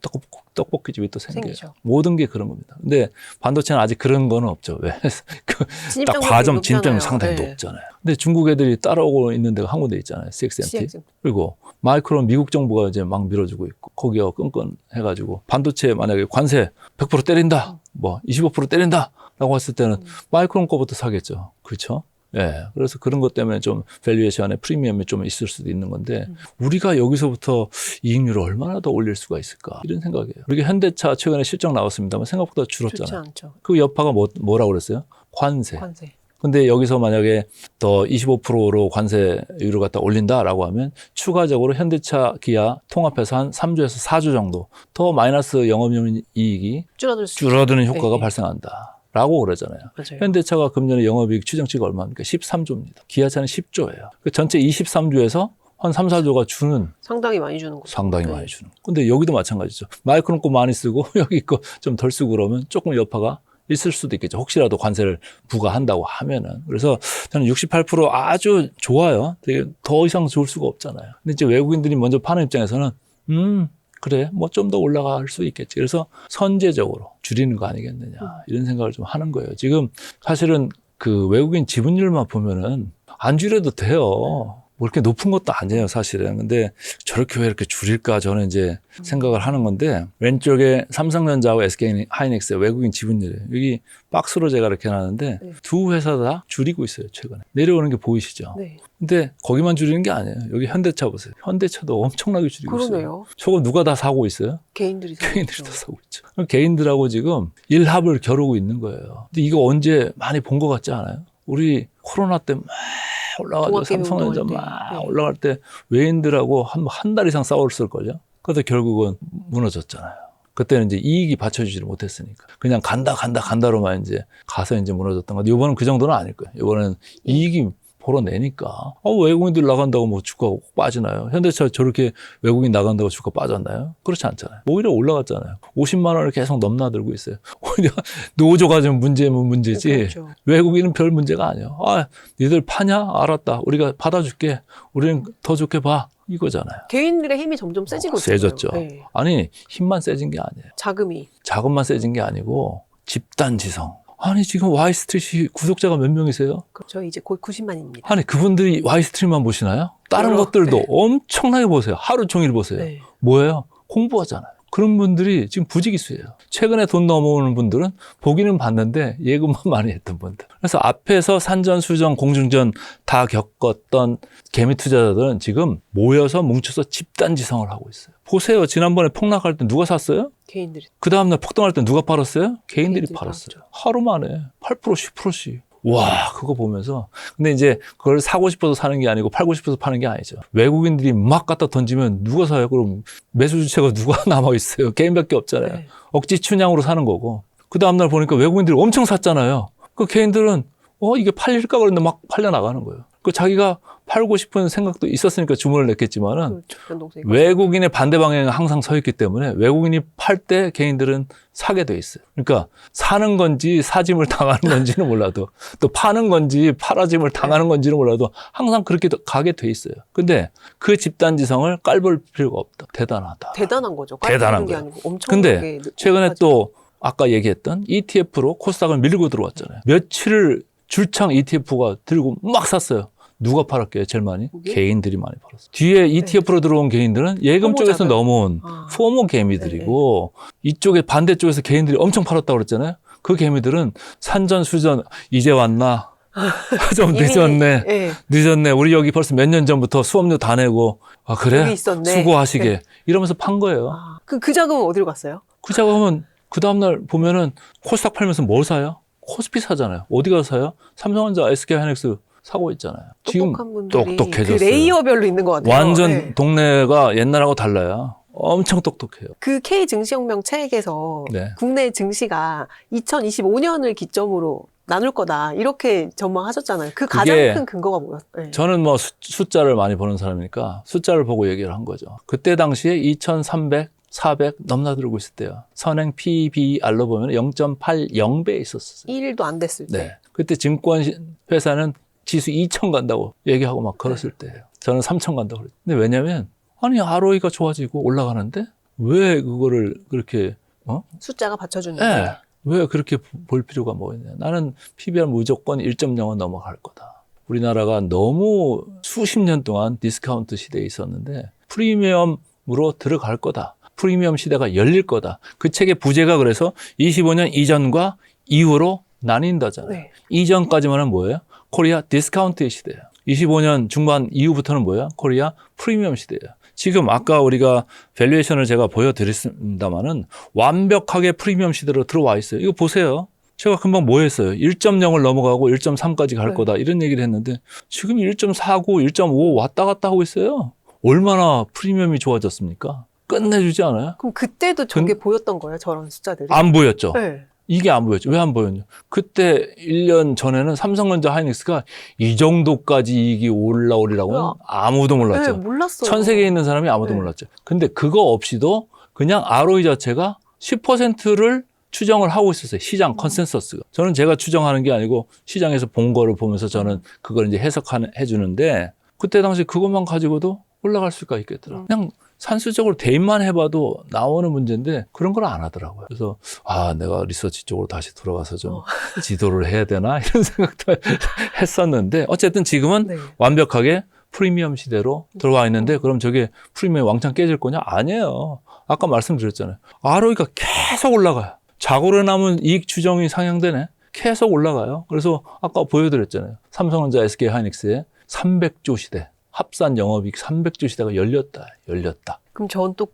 떡볶이집이 또 생겨요. 생기죠. 모든 게 그런 겁니다. 근데 반도체는 아직 그런 거는 없죠. 왜? 딱 과점, 진입점이 상당히 네. 높잖아요. 근데 중국 애들이 따라오고 있는 데가 한 군데 있잖아요. CXMT. 그리고 마이크론 미국 정부가 이제 막 밀어주고 있고 거기가 끈끈해가지고 반도체 만약에 관세 100% 때린다. 뭐 25% 때린다. 라고 했을 때는 마이크론 거부터 사겠죠. 그렇죠? 예. 그래서 그런 것 때문에 좀 밸류에이션의 프리미엄이 좀 있을 수도 있는 건데 우리가 여기서부터 이익률을 얼마나 더 올릴 수가 있을까 이런 생각이에요. 우리가 현대차 최근에 실적 나왔습니다만 생각보다 줄었잖아요. 좋지 않죠. 그 여파가 뭐라고 그랬어요? 관세. 관세. 근데 여기서 만약에 더 25%로 관세율을 갖다 올린다라고 하면 추가적으로 현대차, 기아 통합해서 한 3조에서 4조 정도 더 마이너스 영업이익이 줄어드는 효과가 네. 발생한다. 라고 그러잖아요. 맞아요. 현대차가 금년에 영업이익 추정치가 얼마입니까? 13조입니다. 기아차는 10조예요. 그 전체 23조에서 한 3, 4조가 주는 상당히 많이 주는 거죠. 상당히 네. 많이 주는. 근데 여기도 마찬가지죠. 마이크론 거 많이 쓰고 여기 거 좀 덜 쓰고 그러면 조금 여파가 있을 수도 있겠죠. 혹시라도 관세를 부과한다고 하면은. 그래서 저는 68% 아주 좋아요. 되게 더 이상 좋을 수가 없잖아요. 근데 이제 외국인들이 먼저 파는 입장에서는 그래, 뭐 좀 더 올라갈 수 있겠지. 그래서 선제적으로 줄이는 거 아니겠느냐. 이런 생각을 좀 하는 거예요. 지금 사실은 그 외국인 지분율만 보면은 안 줄여도 돼요. 뭐 이렇게 높은 것도 아니에요, 사실은. 근데 저렇게 왜 이렇게 줄일까 저는 이제 생각을 하는 건데 왼쪽에 삼성전자하고 SK 하이닉스의 외국인 지분율이에요. 여기 박스로 제가 이렇게 놨는데 네. 두 회사 다 줄이고 있어요, 최근에. 내려오는 게 보이시죠? 네. 근데 거기만 줄이는 게 아니에요. 여기 현대차 보세요. 현대차도 엄청나게 줄이고 있어요. 그러네요. 저거 누가 다 사고 있어요? 개인들이 개인들이 다 사고 있죠. 그럼 개인들하고 지금 일합을 겨루고 있는 거예요. 근데 이거 언제 많이 본 것 같지 않아요? 우리 코로나 때 막 올라가지고 삼성전자 막 올라갈 때 외인들하고 한 달 이상 싸웠을걸요? 그래서 결국은 무너졌잖아요. 그때는 이제 이익이 받쳐주지를 못했으니까. 그냥 간다로만 이제 가서 이제 무너졌던 건데, 이번은 그 정도는 아닐 거예요. 이번엔 이익이 보러 내니까. 외국인들 나간다고 뭐 주가가 꼭 빠지나요? 현대차 저렇게 외국인 나간다고 주가 빠졌나요? 그렇지 않잖아요. 오히려 올라갔잖아요. 50만 원을 계속 넘나들고 있어요. 오히려 노조가 좀 문제면 문제지. 그렇죠. 외국인은 별 문제가 아니에요. 니들 파냐? 알았다. 우리가 받아줄게. 우리는 더 좋게 봐. 이거잖아요. 개인들의 힘이 점점 세지고 있어요. 세졌죠. 네. 아니, 힘만 세진 게 아니에요. 자금만 세진 게 아니고 집단지성. 아니, 지금 Y스트릿이 구독자가 몇 명이세요? 그렇죠. 이제 곧 90만입니다. 아니, 그분들이 Y스트릿만 보시나요? 다른 것들도 엄청나게 보세요. 하루 종일 보세요. 네. 뭐예요? 공부하잖아요. 그런 분들이 지금 부지기수예요. 최근에 돈 넘어오는 분들은 보기는 봤는데 예금만 많이 했던 분들. 그래서 앞에서 산전, 수전, 공중전 다 겪었던 개미 투자자들은 지금 모여서 뭉쳐서 집단지성을 하고 있어요. 보세요. 지난번에 폭락할 때 누가 샀어요? 개인들이. 그 다음날 폭등할 때 누가 팔았어요? 개인들이 개인들이 팔았어요. 하루 만에 8%, 10%씩. 와, 그거 보면서. 근데 이제 그걸 사고 싶어서 사는 게 아니고 팔고 싶어서 파는 게 아니죠. 외국인들이 막 갖다 던지면 누가 사요? 그럼 매수 주체가 누가 남아있어요? 개인밖에 없잖아요. 네. 억지 춘향으로 사는 거고. 그 다음날 보니까 외국인들이 엄청 샀잖아요. 그 개인들은 이게 팔릴까 그랬는데 막 팔려 나가는 거예요. 그 자기가 팔고 싶은 생각도 있었으니까 주문을 냈겠지만은 그렇죠. 외국인의 반대 방향에 항상 서 있기 때문에 외국인이 팔 때 개인들은 사게 돼 있어요. 그러니까 사는 건지 사짐을 당하는 건지는 몰라도 또 파는 건지 팔아짐을 당하는 건지는 몰라도 항상 그렇게 가게 돼 있어요. 근데 그 집단지성을 깔볼 필요가 없다. 대단하다. 대단한 거죠. 대단한 게 거예요. 아니고 엄청나게. 근데 최근에 또 아까 얘기했던 ETF로 코스닥을 밀고 들어왔잖아요. 며칠을 줄창 ETF가 들고 막 샀어요. 누가 팔았게요? 제일 많이? 그게? 개인들이 많이 팔았어요. 뒤에 ETF로 들어온 개인들은 예금 포모자들. 쪽에서 넘어온 아. 포모 개미들이고 이쪽에 반대쪽에서 개인들이 엄청 팔았다고 그랬잖아요. 그 개미들은 산전 수전 이제 왔나? 좀 이미, 늦었네. 예. 늦었네. 우리 여기 벌써 몇 년 전부터 수업료 다 내고 그래? 여기 있었네. 수고하시게. 네. 이러면서 판 거예요. 아, 그 자금은 어디로 갔어요? 그 자금은 그 다음날 보면은 코스닥 팔면서 뭘 사요? 코스피 사잖아요. 어디 가서 사요? 삼성전자, SK하이닉스 사고 있잖아요. 지금 똑똑한 분들이 똑똑해졌어요. 그 레이어별로 있는 것 같아요. 완전 네. 동네가 옛날하고 달라요. 엄청 똑똑해요. 그 K 증시혁명 책에서 네. 국내 증시가 2025년을 기점으로 나눌 거다 이렇게 전망하셨잖아요. 그 가장 그게 큰 근거가 뭐였어요? 네. 저는 뭐 숫자를 많이 보는 사람이니까 숫자를 보고 얘기를 한 거죠. 그때 당시에 2,300, 400 넘나들고 있을 때요. 선행 PBR로 보면 0.80배에 있었어요. 1일도 안 됐을 때. 네. 그때 증권회사는 지수 2,000 간다고 얘기하고 막 걸었을 때예요. 저는 3,000 간다고 그랬어요. 근데 왜냐면 아니 ROE가 좋아지고 올라가는데 왜 그거를 그렇게 숫자가 받쳐주는 네. 게. 왜 그렇게 볼 필요가 뭐 있냐. 나는 PBR 무조건 1.0은 넘어갈 거다. 우리나라가 너무 수십 년 동안 디스카운트 시대에 있었는데 프리미엄으로 들어갈 거다. 프리미엄 시대가 열릴 거다. 그 책의 부제가 그래서 25년 이전과 이후로 나뉜다잖아요. 네. 이전까지만은 뭐예요? 코리아 디스카운트의 시대예요. 25년 중반 이후부터는 뭐예요? 코리아 프리미엄 시대예요. 지금 아까 우리가 밸류에이션을 제가 보여드렸습니다만은 완벽하게 프리미엄 시대로 들어와 있어요. 이거 보세요. 제가 금방 뭐 했어요? 1.0을 넘어가고 1.3까지 갈 네. 거다 이런 얘기를 했는데 지금 1.49, 1.5 왔다 갔다 하고 있어요. 얼마나 프리미엄이 좋아졌습니까? 끝내주지 않아요? 그럼 그때도 저게 보였던 거예요? 저런 숫자들이? 안 보였죠. 네. 이게 안 보였죠. 왜 안 보였냐? 그때 1년 전에는 삼성전자 하이닉스가 이 정도까지 이익이 올라오리라고는 아무도 몰랐죠. 네, 몰랐어요. 전 세계에 있는 사람이 아무도 네. 몰랐죠. 근데 그거 없이도 그냥 ROE 자체가 10%를 추정을 하고 있었어요. 시장 컨센서스가. 저는 제가 추정하는 게 아니고 시장에서 본 거를 보면서 저는 그걸 이제 해석해 주는데 그때 당시 그것만 가지고도 올라갈 수가 있겠더라. 그냥 산수적으로 대입만 해봐도 나오는 문제인데 그런 걸 안 하더라고요. 그래서 내가 리서치 쪽으로 다시 돌아가서 좀 지도를 해야 되나 이런 생각도 했었는데 어쨌든 지금은 네. 완벽하게 프리미엄 시대로 들어와 있는데 그럼 저게 프리미엄이 왕창 깨질 거냐? 아니에요. 아까 말씀드렸잖아요. ROE가 계속 올라가요. 자고로 남은 이익 추정이 상향되네. 계속 올라가요. 그래서 아까 보여드렸잖아요. 삼성전자, SK하이닉스의 300조 시대. 합산 영업이익 300조 시대가 열렸다. 그럼 전 또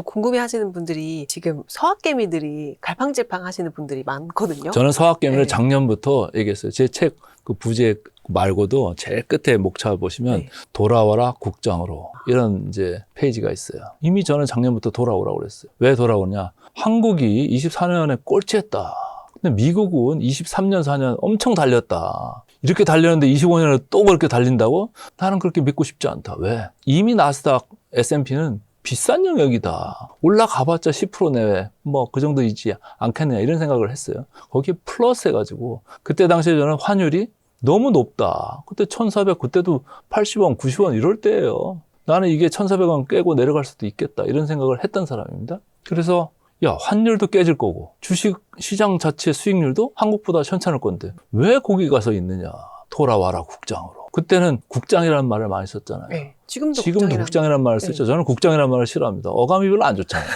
궁금해 하시는 분들이 지금 서학개미들이 갈팡질팡 하시는 분들이 많거든요. 저는 서학개미를 네. 작년부터 얘기했어요. 제 책 그 부제 말고도 제일 끝에 목차 보시면 네. 돌아와라 국장으로 이런 이제 페이지가 있어요. 이미 저는 작년부터 돌아오라고 그랬어요. 왜 돌아오냐? 한국이 24년에 꼴찌했다. 근데 미국은 23년, 4년 엄청 달렸다. 이렇게 달렸는데 25년에 또 그렇게 달린다고? 나는 그렇게 믿고 싶지 않다. 왜? 이미 나스닥, S&P는 비싼 영역이다. 올라가봤자 10% 내외. 뭐 그 정도 있지 않겠냐 이런 생각을 했어요. 거기에 플러스 해가지고 그때 당시에 저는 환율이 너무 높다. 그때 1,400, 그때도 80원, 90원 이럴 때예요. 나는 이게 1,400원 깨고 내려갈 수도 있겠다. 이런 생각을 했던 사람입니다. 그래서 환율도 깨질 거고 주식 시장 자체 수익률도 한국보다 현찮을 건데 왜 거기 가서 있느냐. 돌아와라 국장으로. 그때는 국장이라는 말을 많이 썼잖아요. 네. 지금도 국장이라는 말을 쓰죠. 저는 국장이라는 말을 싫어합니다. 어감이 별로 안 좋잖아요.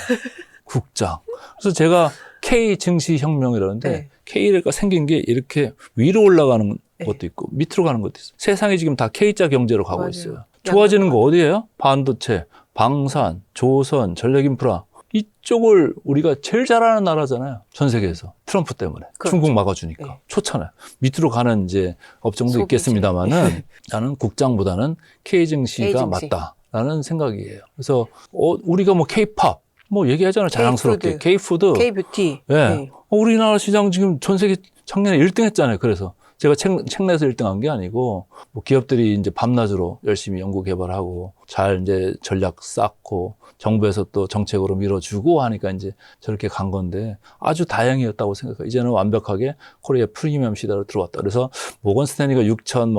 국장. 그래서 제가 K 증시 혁명이라는데 네. K가 생긴 게 이렇게 위로 올라가는 네. 것도 있고 밑으로 가는 것도 있어요. 세상이 지금 다 K자 경제로 가고 맞아요. 있어요. 좋아지는 거 어디예요? 반도체, 방산, 조선, 전력인프라. 이쪽을 우리가 제일 잘하는 나라잖아요. 전 세계에서. 트럼프 때문에. 그렇죠. 중국 막아주니까. 네. 좋잖아요. 밑으로 가는 이제 업종도 소비재. 있겠습니다만은 나는 국장보다는 K 증시가 K증시. 맞다라는 생각이에요. 그래서 우리가 뭐 K-팝 뭐 얘기하잖아요. 자랑스럽게. K-푸드. K-뷰티. 예. 네. 우리나라 시장 지금 전 세계 작년에 1등 했잖아요. 그래서 제가 책 내서 1등 한 게 아니고, 뭐 기업들이 이제 밤낮으로 열심히 연구 개발하고, 잘 이제 전략 쌓고, 정부에서 또 정책으로 밀어주고 하니까 이제 저렇게 간 건데, 아주 다행이었다고 생각해요. 이제는 완벽하게 코리아 프리미엄 시대로 들어왔다. 그래서 모건 스탠리가 6,000,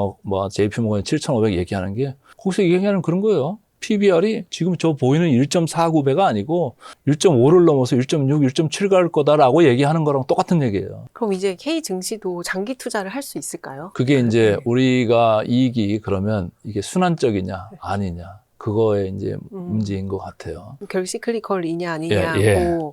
JP 모건이 7,500 얘기하는 게, 거기서 얘기하는 그런 거예요. PBR이 지금 저 보이는 1.49배가 아니고 1.5를 넘어서 1.6, 1.7 갈 거다라고 얘기하는 거랑 똑같은 얘기예요. 그럼 이제 K 증시도 장기 투자를 할 수 있을까요? 그게 이제 네. 우리가 이익이 그러면 이게 순환적이냐 아니냐 그거에 이제 문제인 것 같아요. 결국 시클리컬이냐 아니냐.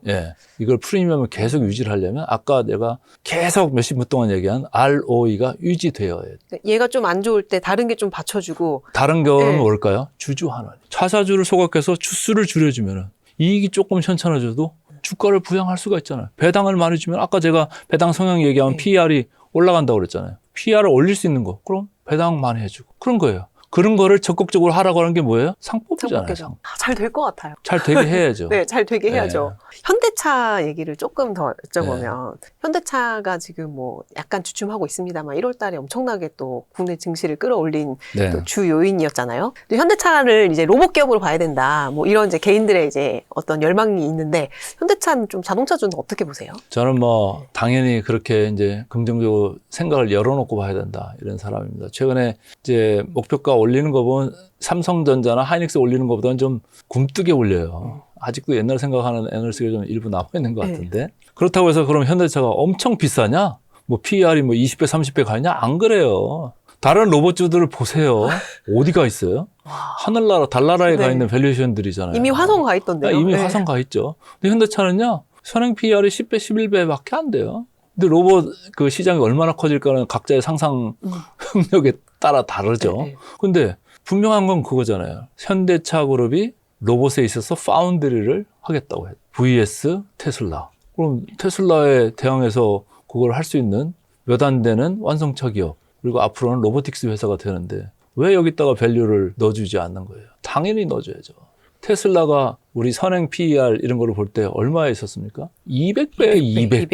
예. 이걸 프리미엄을 계속 유지를 하려면 아까 내가 계속 몇십 분 동안 얘기한 ROE가 유지되어야 돼요. 얘가 좀 안 좋을 때 다른 게 좀 받쳐주고. 다른 경우는 네. 뭘까요? 주주 환원. 차사주를 소각해서 주수를 줄여주면 이익이 조금 현찮아져도 주가를 부양할 수가 있잖아요. 배당을 많이 주면 아까 제가 배당 성향 얘기하면 네. PER이 올라간다고 그랬잖아요. PER을 올릴 수 있는 거. 그럼 배당 많이 해주고. 그런 거예요. 그런 거를 적극적으로 하라고 하는 게 뭐예요? 상법이잖아요. 잘 될 것 같아요. 잘 되게 해야죠. 네, 잘 되게 네. 해야죠. 현대차 얘기를 조금 더 여쭤보면 현대차가 지금 뭐 약간 주춤하고 있습니다만 1월 달에 엄청나게 또 국내 증시를 끌어올린 네. 또 주 요인이었잖아요. 근데 현대차를 이제 로봇 기업으로 봐야 된다. 뭐 이런 이제 개인들의 이제 어떤 열망이 있는데 현대차는 좀 자동차주는 어떻게 보세요? 저는 뭐 당연히 그렇게 이제 긍정적으로 생각을 열어놓고 봐야 된다 이런 사람입니다. 최근에 이제 목표가 올리는 거 보면 삼성전자나 하이닉스 올리는 것보다는 좀 굼뜨게 올려요. 아직도 옛날 생각하는 에너지가 좀 일부 남아있는 것 같은데. 그렇다고 해서 그럼 현대차가 엄청 비싸냐? 뭐 PER이 뭐 20배, 30배 가냐? 안 그래요. 다른 로봇주들을 보세요. 어디가 있어요? 하늘나라, 달나라에 가 네. 있는 밸류에이션들이잖아요. 이미 화성 가 있던데요. 이미 네. 화성 가 있죠. 근데 현대차는요, 선행 PER이 10배, 11배밖에 안 돼요. 근데 로봇 그 시장이 얼마나 커질까는 각자의 상상 능력에 따라 다르죠. 네, 네. 근데 분명한 건 그거잖아요. 현대차 그룹이 로봇에 있어서 파운드리를 하겠다고 해요. vs 테슬라. 그럼 테슬라에 대항해서 그걸 할 수 있는 몇 안 되는 완성차 기업. 그리고 앞으로는 로보틱스 회사가 되는데 왜 여기다가 밸류를 넣어주지 않는 거예요? 당연히 넣어줘야죠. 테슬라가 우리 선행 PER 이런 거를 볼 때 얼마에 있었습니까? 200배.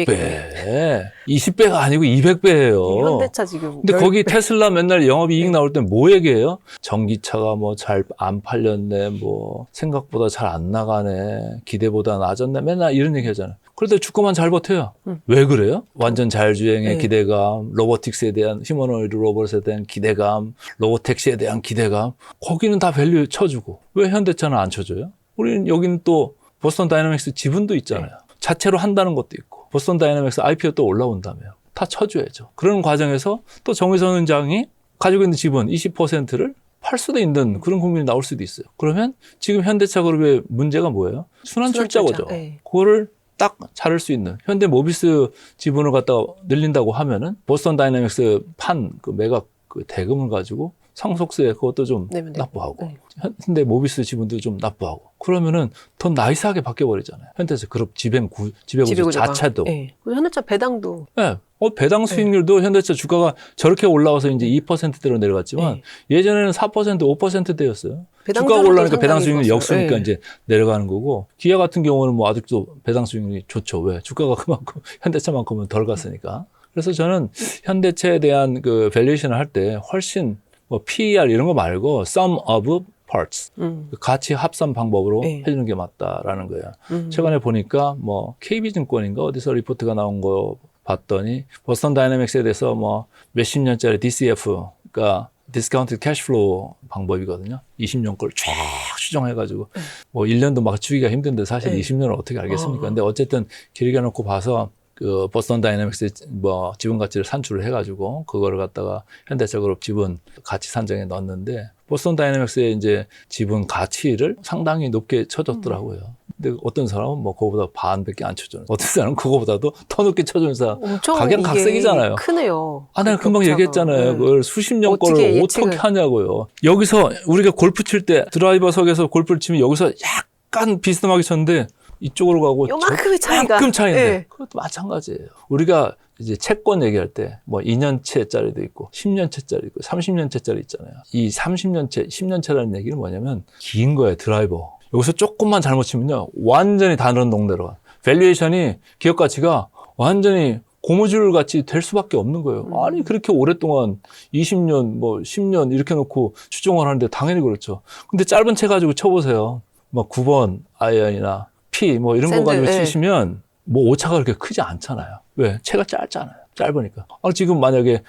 200배. 20배가 아니고 200배예요. 현대차 지금. 근데 거기 테슬라 맨날 영업이익 네. 나올 때 뭐 얘기해요? 전기차가 뭐 잘 안 팔렸네, 뭐 생각보다 잘 안 나가네, 기대보다 낮았네, 맨날 이런 얘기 하잖아요. 그런데 주가만 잘 버텨요. 왜 그래요? 완전 자율주행의 네. 기대감, 로보틱스에 대한 휴머노이드 로봇에 대한 기대감, 로보택시에 대한 기대감. 거기는 다 밸류 쳐주고 왜 현대차는 안 쳐줘요? 우리는 여기는 또 보스턴 다이내믹스 지분도 있잖아요. 자체로 한다는 것도 있고 보스턴 다이내믹스 IPO 또 올라온다며 다 쳐줘야죠. 그런 과정에서 또 정의선 원장이 가지고 있는 지분 20%를 팔 수도 있는 그런 국민이 나올 수도 있어요. 그러면 지금 현대차 그룹의 문제가 뭐예요? 순환출자고죠. 네. 그거를 딱 자를 수 있는 현대 모비스 지분을 갖다가 늘린다고 하면은 보스턴 다이내믹스 판 그 매각 그 대금을 가지고 상속세 그것도 좀 내면 되고. 납부하고 네. 현대 모비스 지분도 좀 납부하고 그러면은 더 나이스하게 바뀌어버리잖아요. 현대차 그룹 지배구조 지배구조가. 자체도. 네. 그리고 현대차 배당도. 네. 배당 수익률도 현대차 주가가 저렇게 올라와서 이제 2%대로 내려갔지만 예전에는 4%, 5%대였어요. 주가가 올라니까 배당 수익률이 역수니까 이제 내려가는 거고 기아 같은 경우는 뭐 아직도 배당 수익률이 좋죠. 왜? 주가가 그만큼 현대차만큼은 덜 갔으니까. 그래서 저는 현대차에 대한 그 밸류에이션을 할 때 훨씬 뭐 PER 이런 거 말고 sum of parts 가치 합산 방법으로 해주는 게 맞다라는 거예요. 최근에 보니까 뭐 KB증권인가 어디서 리포트가 나온 거 봤더니 보스턴 다이내믹스에 대해서 뭐 몇십 년짜리 DCF 그러니까 디스카운트 캐시플로우 방법이거든요. 20년 걸 쫙 추정해가지고 뭐 1년도 막 주기가 힘든데 사실 20년을 어떻게 알겠습니까? 근데 어쨌든 길게 놓고 봐서 그 보스턴 다이내믹스 뭐 지분 가치를 산출을 해가지고 그거를 갖다가 현대차 그룹 지분 가치 산정에 넣었는데 보스턴 다이내믹스의 이제 지분 가치를 상당히 높게 쳐줬더라고요. 근데 어떤 사람은 뭐 그거보다 반밖에 안 쳐주는, 어떤 사람은 그거보다도 더 높게 쳐주는 사람. 엄청 각양각색이잖아요. 크네요. 내가 금방 격차가. 얘기했잖아요. 그걸 수십 년 거를 어떻게 하냐고요. 여기서 우리가 골프 칠 때 드라이버석에서 골프를 치면 여기서 약간 비스듬하게 쳤는데 이쪽으로 가고 요만큼의 차이가. 조금 차이인데 네. 그것도 마찬가지예요. 우리가 이제 채권 얘기할 때 뭐 2년채짜리도 있고 10년채짜리 있고 30년채짜리 있잖아요. 이 30년채, 10년채라는 얘기는 뭐냐면 긴 거예요. 드라이버. 여기서 조금만 잘못 치면요. 완전히 다른 동네로 가. 밸류에이션이 기업 가치가 완전히 고무줄 같이 될 수밖에 없는 거예요. 아니 그렇게 오랫동안 20년 뭐 10년 이렇게 놓고 추종을 하는데 당연히 그렇죠. 근데 짧은 채 가지고 쳐보세요. 뭐 9번 아이언이나 P 뭐 이런 거 가지고 치시면 뭐 오차가 그렇게 크지 않잖아요. 왜? 채가 짧잖아요. 짧으니까. 지금 만약에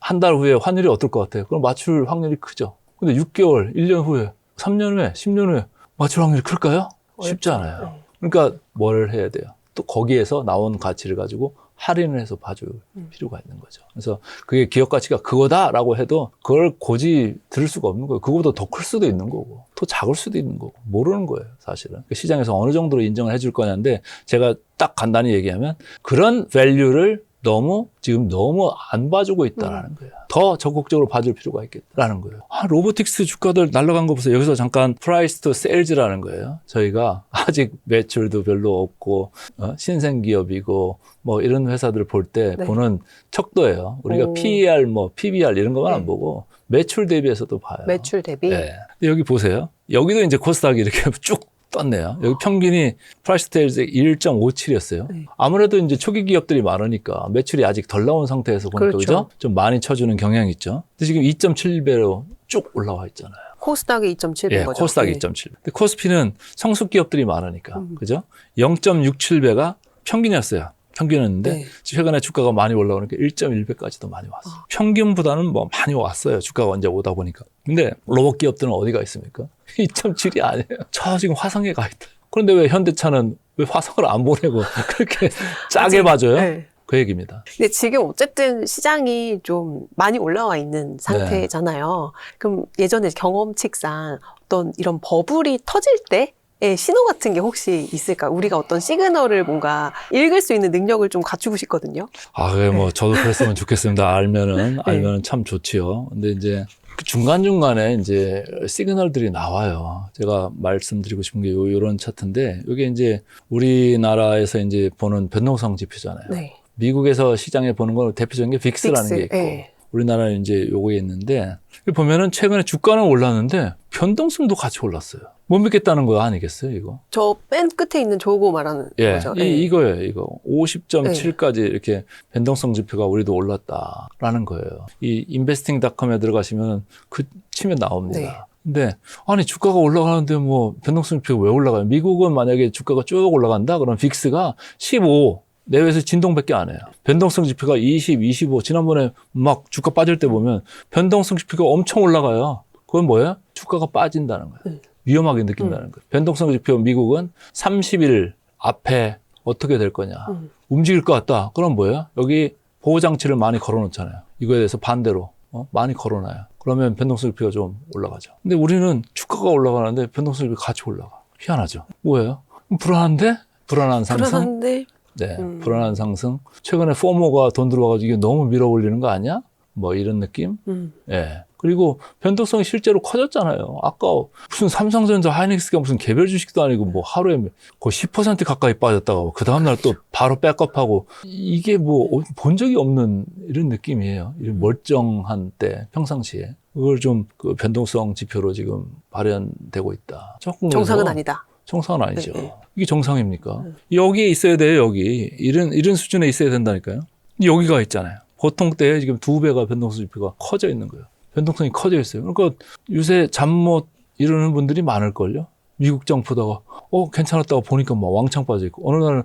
한 달 후에 환율이 어떨 것 같아요? 그럼 맞출 확률이 크죠. 근데 6개월, 1년 후에, 3년 후에, 10년 후에 맞출 확률이 클까요? 쉽지 않아요. 그러니까 뭘 해야 돼요? 또 거기에서 나온 가치를 가지고 할인을 해서 봐줄 필요가 있는 거죠. 그래서 그게 기업 가치가 그거다라고 해도 그걸 고지 들을 수가 없는 거예요. 그거보다 더 클 수도 있는 거고 더 작을 수도 있는 거고 모르는 거예요. 사실은. 시장에서 어느 정도로 인정을 해줄 거냐인데 제가 딱 간단히 얘기하면 그런 밸류를 너무 안 봐주고 있다라는 거예요. 더 적극적으로 봐줄 필요가 있겠다라는 거예요. 로보틱스 주가들 날아간 거 보세요. 여기서 잠깐 프라이스 투 세일즈라는 거예요. 저희가 아직 매출도 별로 없고 신생 기업이고 뭐 이런 회사들을 볼 때 보는 척도예요. 우리가 PER, 뭐 PBR 이런 것만 안 보고 매출 대비해서도 봐요. 매출 대비. 네. 근데 여기 보세요. 여기도 이제 코스닥이 이렇게 쭉 떴네요. 여기 평균이 프라이스 테일즈 1.57이었어요. 아무래도 이제 초기 기업들이 많으니까 매출이 아직 덜 나온 상태에서 보니까 그죠? 좀 많이 쳐주는 경향이 있죠. 근데 지금 2.7배로 쭉 올라와 있잖아요. 코스닥이 2.7배인 거죠. 코스닥이 2.7배. 근데 코스피는 성숙 기업들이 많으니까 그죠? 0.67배가 평균이었어요. 평균이었는데 최근에 주가가 많이 올라오니까 1.1배까지도 많이 왔어요. 평균보다는 뭐 많이 왔어요. 주가가 언제 오다 보니까. 근데 로봇 기업들은 어디가 있습니까? 2.7이 아니에요. 저 지금 화성에 가 있다. 그런데 왜 현대차는 왜 화성을 안 보내고 그렇게 짜게 봐줘요? 네. 그 얘기입니다. 근데 지금 어쨌든 시장이 좀 많이 올라와 있는 상태잖아요. 그럼 예전에 경험칙상 어떤 이런 버블이 터질 때 신호 같은 게 혹시 있을까? 우리가 어떤 시그널을 뭔가 읽을 수 있는 능력을 좀 갖추고 싶거든요. 그래 뭐 저도 그랬으면 좋겠습니다. 알면은 참 좋지요. 근데 이제 중간중간에 이제 시그널들이 나와요. 제가 말씀드리고 싶은 게 요런 차트인데 이게 이제 우리나라에서 이제 보는 변동성 지표잖아요. 네. 미국에서 시장에 보는 건 대표적인 게 빅스라는 게 있고 우리나라는 이제 요거에 있는데 보면은 최근에 주가는 올랐는데 변동성도 같이 올랐어요. 못 믿겠다는 거 아니겠어요, 이거? 저 맨 끝에 있는 저거 말하는 거죠? 이거예요, 이거. 50.7까지 이렇게 변동성 지표가 우리도 올랐다라는 거예요. 이 investing.com에 들어가시면 치면 나옵니다. 근데 아니 주가가 올라가는데 뭐 변동성 지표가 왜 올라가요? 미국은 만약에 주가가 쭉 올라간다 그럼 빅스가 15 내외에서 진동밖에 안 해요. 변동성 지표가 20, 25 지난번에 막 주가 빠질 때 보면 변동성 지표가 엄청 올라가요. 그건 뭐예요? 주가가 빠진다는 거예요. 위험하게 느낀다는 거예요. 변동성 지표 미국은 30일 앞에 어떻게 될 거냐. 움직일 것 같다. 그럼 뭐예요? 여기 보호장치를 많이 걸어놓잖아요. 이거에 대해서 반대로 많이 걸어놔요. 그러면 변동성 지표가 좀 올라가죠. 근데 우리는 주가가 올라가는데 변동성 지표가 같이 올라가. 희한하죠. 뭐예요? 불안한데? 불안한 상승? 불안한데? 불안한 상승. 최근에 포모가 돈 들어와가지고 이게 너무 밀어 올리는 거 아니야? 뭐 이런 느낌? 그리고 변동성이 실제로 커졌잖아요. 아까 무슨 삼성전자, 하이닉스가 무슨 개별 주식도 아니고 뭐 하루에 거의 10% 가까이 빠졌다가 그 다음날 또 바로 백업하고 이게 뭐 본 적이 없는 이런 느낌이에요. 이런 멀쩡한 때 평상시에. 그걸 좀 그 변동성 지표로 지금 발현되고 있다. 정상은 아니다. 정상은 아니죠. 이게 정상입니까? 여기에 있어야 돼요, 여기. 이런 수준에 있어야 된다니까요. 여기가 있잖아요. 보통 때 지금 2배가 변동성 지표가 커져 있는 거예요. 변동성이 커져 있어요. 그러니까 요새 잠 못 이루는 분들이 많을걸요. 미국 장 보다가 괜찮았다고 보니까 막 왕창 빠져 있고 어느 날은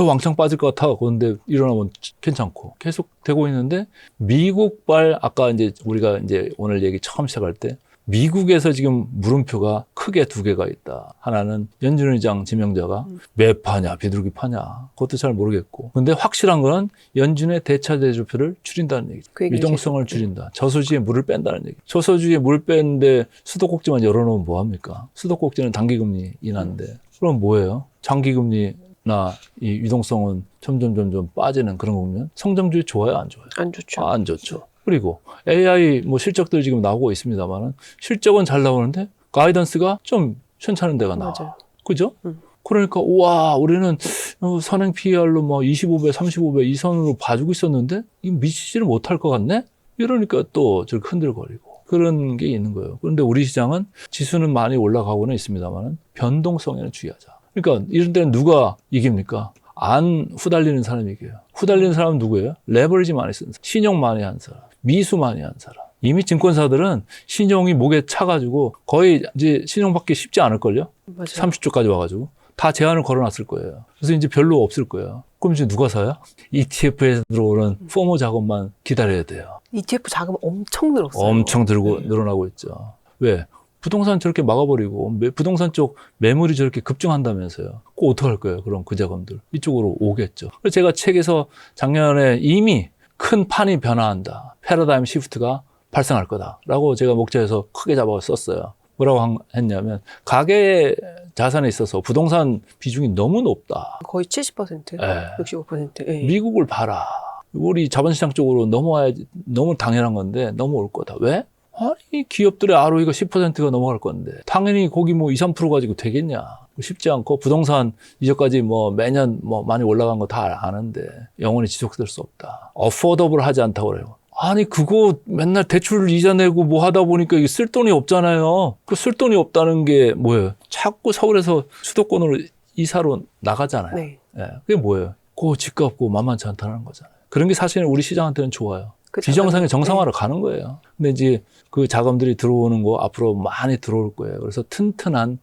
왕창 빠질 것 같아. 그런데 일어나면 괜찮고 계속 되고 있는데 미국발 아까 이제 우리가 이제 오늘 얘기 처음 시작할 때 미국에서 지금 물음표가 크게 두 개가 있다. 하나는 연준 의장 지명자가 매파냐 비둘기 파냐 그것도 잘 모르겠고 근데 확실한 거는 연준의 대차 대조표를 줄인다는 얘기죠. 유동성을 줄인다. 저소지에 물을 뺀다는 얘기. 저소지에 물 빼는데 수도꼭지만 열어놓으면 뭐합니까? 수도꼭지는 단기금리 인하인데 그럼 뭐예요? 장기금리나 이 유동성은 점점 빠지는 그런 거 보면 성장률이 좋아요, 안 좋아요? 안 좋죠. 안 좋죠. 그리고 AI 뭐 실적들 지금 나오고 있습니다만은 실적은 잘 나오는데 가이던스가 좀 괜찮은 데가 나와. 맞아요. 그죠? 그러니까 우와 우리는 선행 PER로 뭐 25배, 35배 이 선으로 봐주고 있었는데 이거 미치지를 못할 것 같네? 이러니까 또 저렇게 흔들거리고 그런 게 있는 거예요. 그런데 우리 시장은 지수는 많이 올라가고는 있습니다만은 변동성에는 주의하자. 그러니까 이런 때는 누가 이깁니까? 안 후달리는 사람이 이겨요. 후달리는 사람은 누구예요? 레버리지 많이 쓴 사람, 신용 많이 한 사람, 미수 많이 한 사람. 이미 증권사들은 신용이 목에 차가지고 거의 이제 신용받기 쉽지 않을걸요? 맞아요. 30조까지 와가지고. 다 제한을 걸어놨을 거예요. 그래서 이제 별로 없을 거예요. 그럼 이제 누가 사요? ETF에서 들어오는 포모 자금만 기다려야 돼요. ETF 자금 엄청 늘었어요. 엄청 늘어나고 있죠. 왜? 부동산 저렇게 막아버리고 부동산 쪽 매물이 저렇게 급증한다면서요. 그거 어떡할 거예요? 그럼 그 자금들 이쪽으로 오겠죠. 그래서 제가 책에서 작년에 이미 큰 판이 변화한다. 패러다임 시프트가 발생할 거다라고 제가 목차에서 크게 잡아 썼어요. 뭐라고 했냐면 가계 자산에 있어서 부동산 비중이 너무 높다. 거의 70%, 예. 65%. 예. 미국을 봐라. 우리 자본시장 쪽으로 넘어와야지. 너무 당연한 건데 넘어올 거다. 왜? 아니 기업들의 ROE가 10%가 넘어갈 건데 당연히 거기 뭐 2, 3% 가지고 되겠냐. 쉽지 않고 부동산 이제까지 뭐 매년 뭐 많이 올라간 거 다 아는데 영원히 지속될 수 없다. 어포더블 하지 않다고 그래요. 아니 그거 맨날 대출 이자 내고 뭐 하다 보니까 이게 쓸 돈이 없잖아요. 그 쓸 돈이 없다는 게 뭐예요? 자꾸 서울에서 수도권으로 이사로 나가잖아요. 네. 예, 그게 뭐예요? 그 집값고 만만치 않다는 거잖아요. 그런 게 사실은 우리 시장한테는 좋아요. 그 비정상의 자금, 정상화로 가는 거예요. 근데 이제 그 자금들이 들어오는 거 앞으로 많이 들어올 거예요. 그래서 튼튼한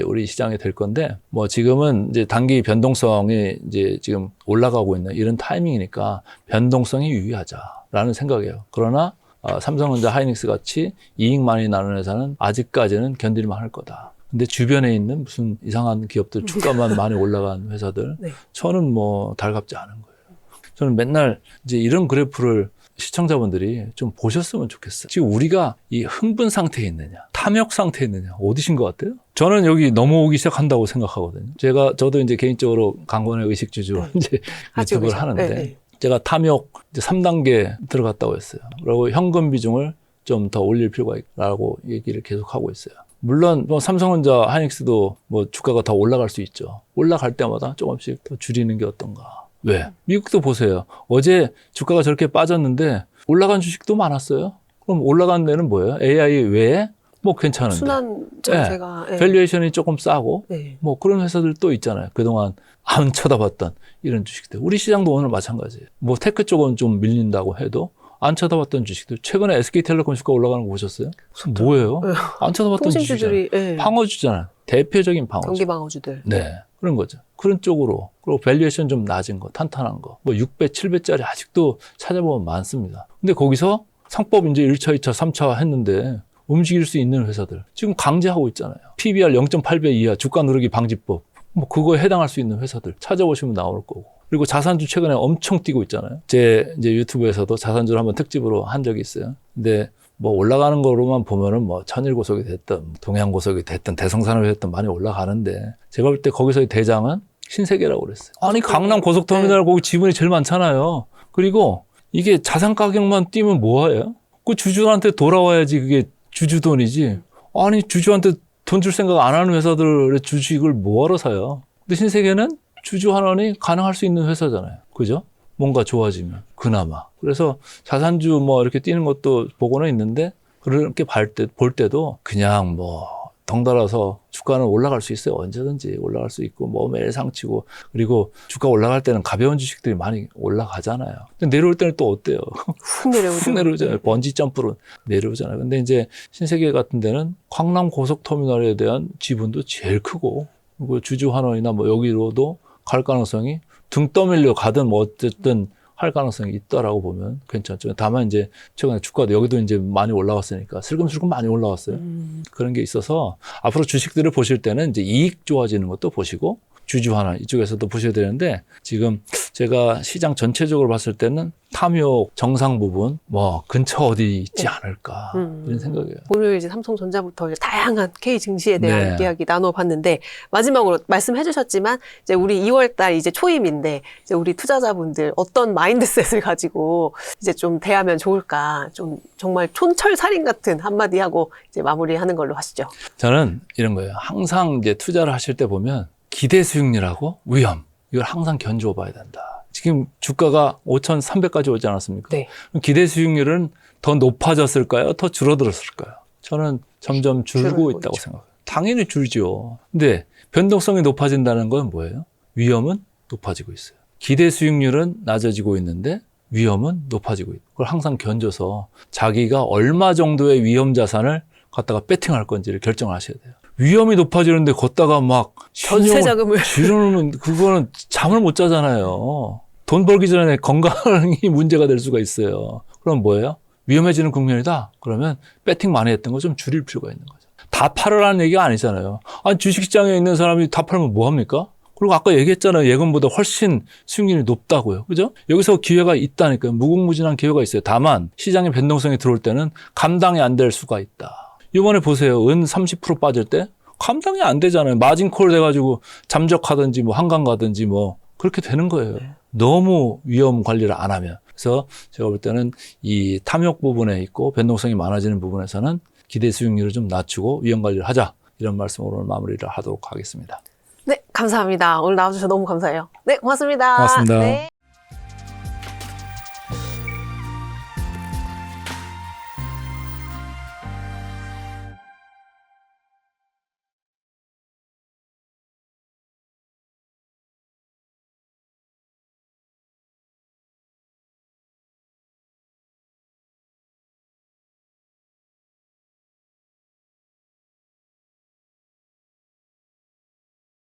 우리 시장이 될 건데 뭐 지금은 이제 단기 변동성이 이제 지금 올라가고 있는 이런 타이밍이니까 변동성이 유의하자라는 생각이에요. 그러나 삼성전자, 하이닉스 같이 이익 많이 나는 회사는 아직까지는 견딜만 할 거다. 근데 주변에 있는 무슨 이상한 기업들 주가만 많이 올라간 회사들 네. 저는 뭐 달갑지 않은 거예요. 저는 맨날 이제 이런 그래프를 시청자분들이 좀 보셨으면 좋겠어요. 지금 우리가 이 흥분 상태에 있느냐, 탐욕 상태에 있느냐, 어디신 것 같아요? 저는 여기 넘어오기 시작한다고 생각하거든요. 저도 이제 개인적으로 강권의 의식주주 이제 유튜브를 하는데, 네. 제가 탐욕 이제 3단계 들어갔다고 했어요. 그리고 현금 비중을 좀 더 올릴 필요가 있다고 얘기를 계속 하고 있어요. 물론 뭐 삼성전자, 하이닉스도 뭐 주가가 더 올라갈 수 있죠. 올라갈 때마다 조금씩 더 줄이는 게 어떤가. 왜? 미국도 보세요. 어제 주가가 저렇게 빠졌는데 올라간 주식도 많았어요. 그럼 올라간 데는 뭐예요? AI 외에 뭐 괜찮은데. 순환 자체가. 네. 밸류에이션이 조금 싸고 네. 뭐 그런 회사들 또 있잖아요. 그동안 안 쳐다봤던 이런 주식들. 우리 시장도 오늘 마찬가지예요. 뭐 테크 쪽은 좀 밀린다고 해도 안 쳐다봤던 주식들. 최근에 SK텔레콤 주가 올라가는 거 보셨어요? 뭐예요? 네. 안 쳐다봤던 통신주들이. 네. 방어주잖아요. 대표적인 방어주. 경기 방어주들. 네. 그런 거죠. 그런 쪽으로. 그리고 밸류에이션 좀 낮은 거, 탄탄한 거. 뭐 6배, 7배짜리 아직도 찾아보면 많습니다. 근데 거기서 상법 이제 1차, 2차, 3차 했는데 움직일 수 있는 회사들. 지금 강제하고 있잖아요. PBR 0.8배 이하 주가 누르기 방지법. 뭐 그거에 해당할 수 있는 회사들 찾아보시면 나올 거고. 그리고 자산주 최근에 엄청 뛰고 있잖아요. 제 이제 유튜브에서도 자산주를 한번 특집으로 한 적이 있어요. 근데 뭐 올라가는 거로만 보면은 뭐 천일고속이 됐든 동양고속이 됐든 대성산업이 됐든 많이 올라가는데 제가 볼 때 거기서의 대장은 신세계라고 그랬어요. 아니 강남 고속터미널 거기 지분이 제일 많잖아요. 그리고 이게 자산 가격만 뛰면 뭐예요? 그 주주한테 돌아와야지 그게 주주 돈이지. 아니 주주한테 돈 줄 생각 안 하는 회사들의 주식을 뭐하러 사요? 근데 신세계는 주주 환원이 가능할 수 있는 회사잖아요. 그죠? 뭔가 좋아지면 그나마. 그래서 자산주 뭐 이렇게 뛰는 것도 보고는 있는데 그렇게 볼 때도 그냥 뭐 덩달아서 주가는 올라갈 수 있어요. 언제든지 올라갈 수 있고 뭐 매일 상치고 그리고 주가 올라갈 때는 가벼운 주식들이 많이 올라가잖아요. 근데 내려올 때는 또 어때요? 훅 내려오죠. 훅 내려오잖아요. 번지 점프로 내려오잖아요. 근데 이제 신세계 같은 데는 광남 고속터미널에 대한 지분도 제일 크고 그리고 주주 환원이나 뭐 여기로도 갈 가능성이 등 떠밀려 가든 뭐 어쨌든 할 가능성이 있다라고 보면 괜찮죠. 다만 이제 최근에 주가도 여기도 이제 많이 올라왔으니까 슬금슬금 많이 올라왔어요. 그런 게 있어서 앞으로 주식들을 보실 때는 이제 이익 좋아지는 것도 보시고 주주 환원 이쪽에서도 보셔야 되는데 지금 제가 시장 전체적으로 봤을 때는 탐욕 정상 부분 뭐 근처 어디 있지 않을까 이런 생각이에요. 오늘 이제 삼성전자부터 다양한 K 증시에 대한 네. 이야기 나눠봤는데 마지막으로 말씀해주셨지만 이제 우리 2월달 이제 초임인데 이제 우리 투자자분들 어떤 마인드셋을 가지고 이제 좀 대하면 좋을까 좀 정말 촌철살인 같은 한마디 하고 이제 마무리하는 걸로 하시죠. 저는 이런 거예요. 항상 이제 투자를 하실 때 보면 기대 수익률하고 위험 이걸 항상 견주어 봐야 된다. 지금 주가가 5,300까지 오지 않았습니까? 네. 그럼 기대 수익률은 더 높아졌을까요? 더 줄어들었을까요? 저는 점점 줄고 줄고 있다고 있죠. 생각해요. 당연히 줄죠. 근데 변동성이 높아진다는 건 뭐예요? 위험은 높아지고 있어요. 기대 수익률은 낮아지고 있는데 위험은 높아지고 있고 그걸 항상 견뎌서 자기가 얼마 정도의 위험 자산을 갖다가 배팅할 건지를 결정을 하셔야 돼요. 위험이 높아지는데 걷다가 막 전세 자금을 지르면 그거는 잠을 못 자잖아요. 돈 벌기 전에 건강이 문제가 될 수가 있어요. 그럼 뭐예요? 위험해지는 국면이다. 그러면 배팅 많이 했던 거 좀 줄일 필요가 있는 거죠. 다 팔으라는 얘기가 아니잖아요. 아니 주식시장에 있는 사람이 다 팔면 뭐 합니까? 그리고 아까 얘기했잖아요. 예금보다 훨씬 수익률이 높다고요. 그죠? 여기서 기회가 있다니까요. 무궁무진한 기회가 있어요. 다만 시장의 변동성이 들어올 때는 감당이 안 될 수가 있다. 이번에 보세요. 은 30% 빠질 때 감당이 안 되잖아요. 마진콜 돼가지고 잠적하든지 뭐 한강 가든지 뭐 그렇게 되는 거예요. 너무 위험 관리를 안 하면. 그래서 제가 볼 때는 이 탐욕 부분에 있고 변동성이 많아지는 부분에서는 기대 수익률을 좀 낮추고 위험 관리를 하자. 이런 말씀으로 오늘 마무리를 하도록 하겠습니다. 네, 감사합니다. 오늘 나와주셔서 너무 감사해요. 네, 고맙습니다. 고맙습니다. 네.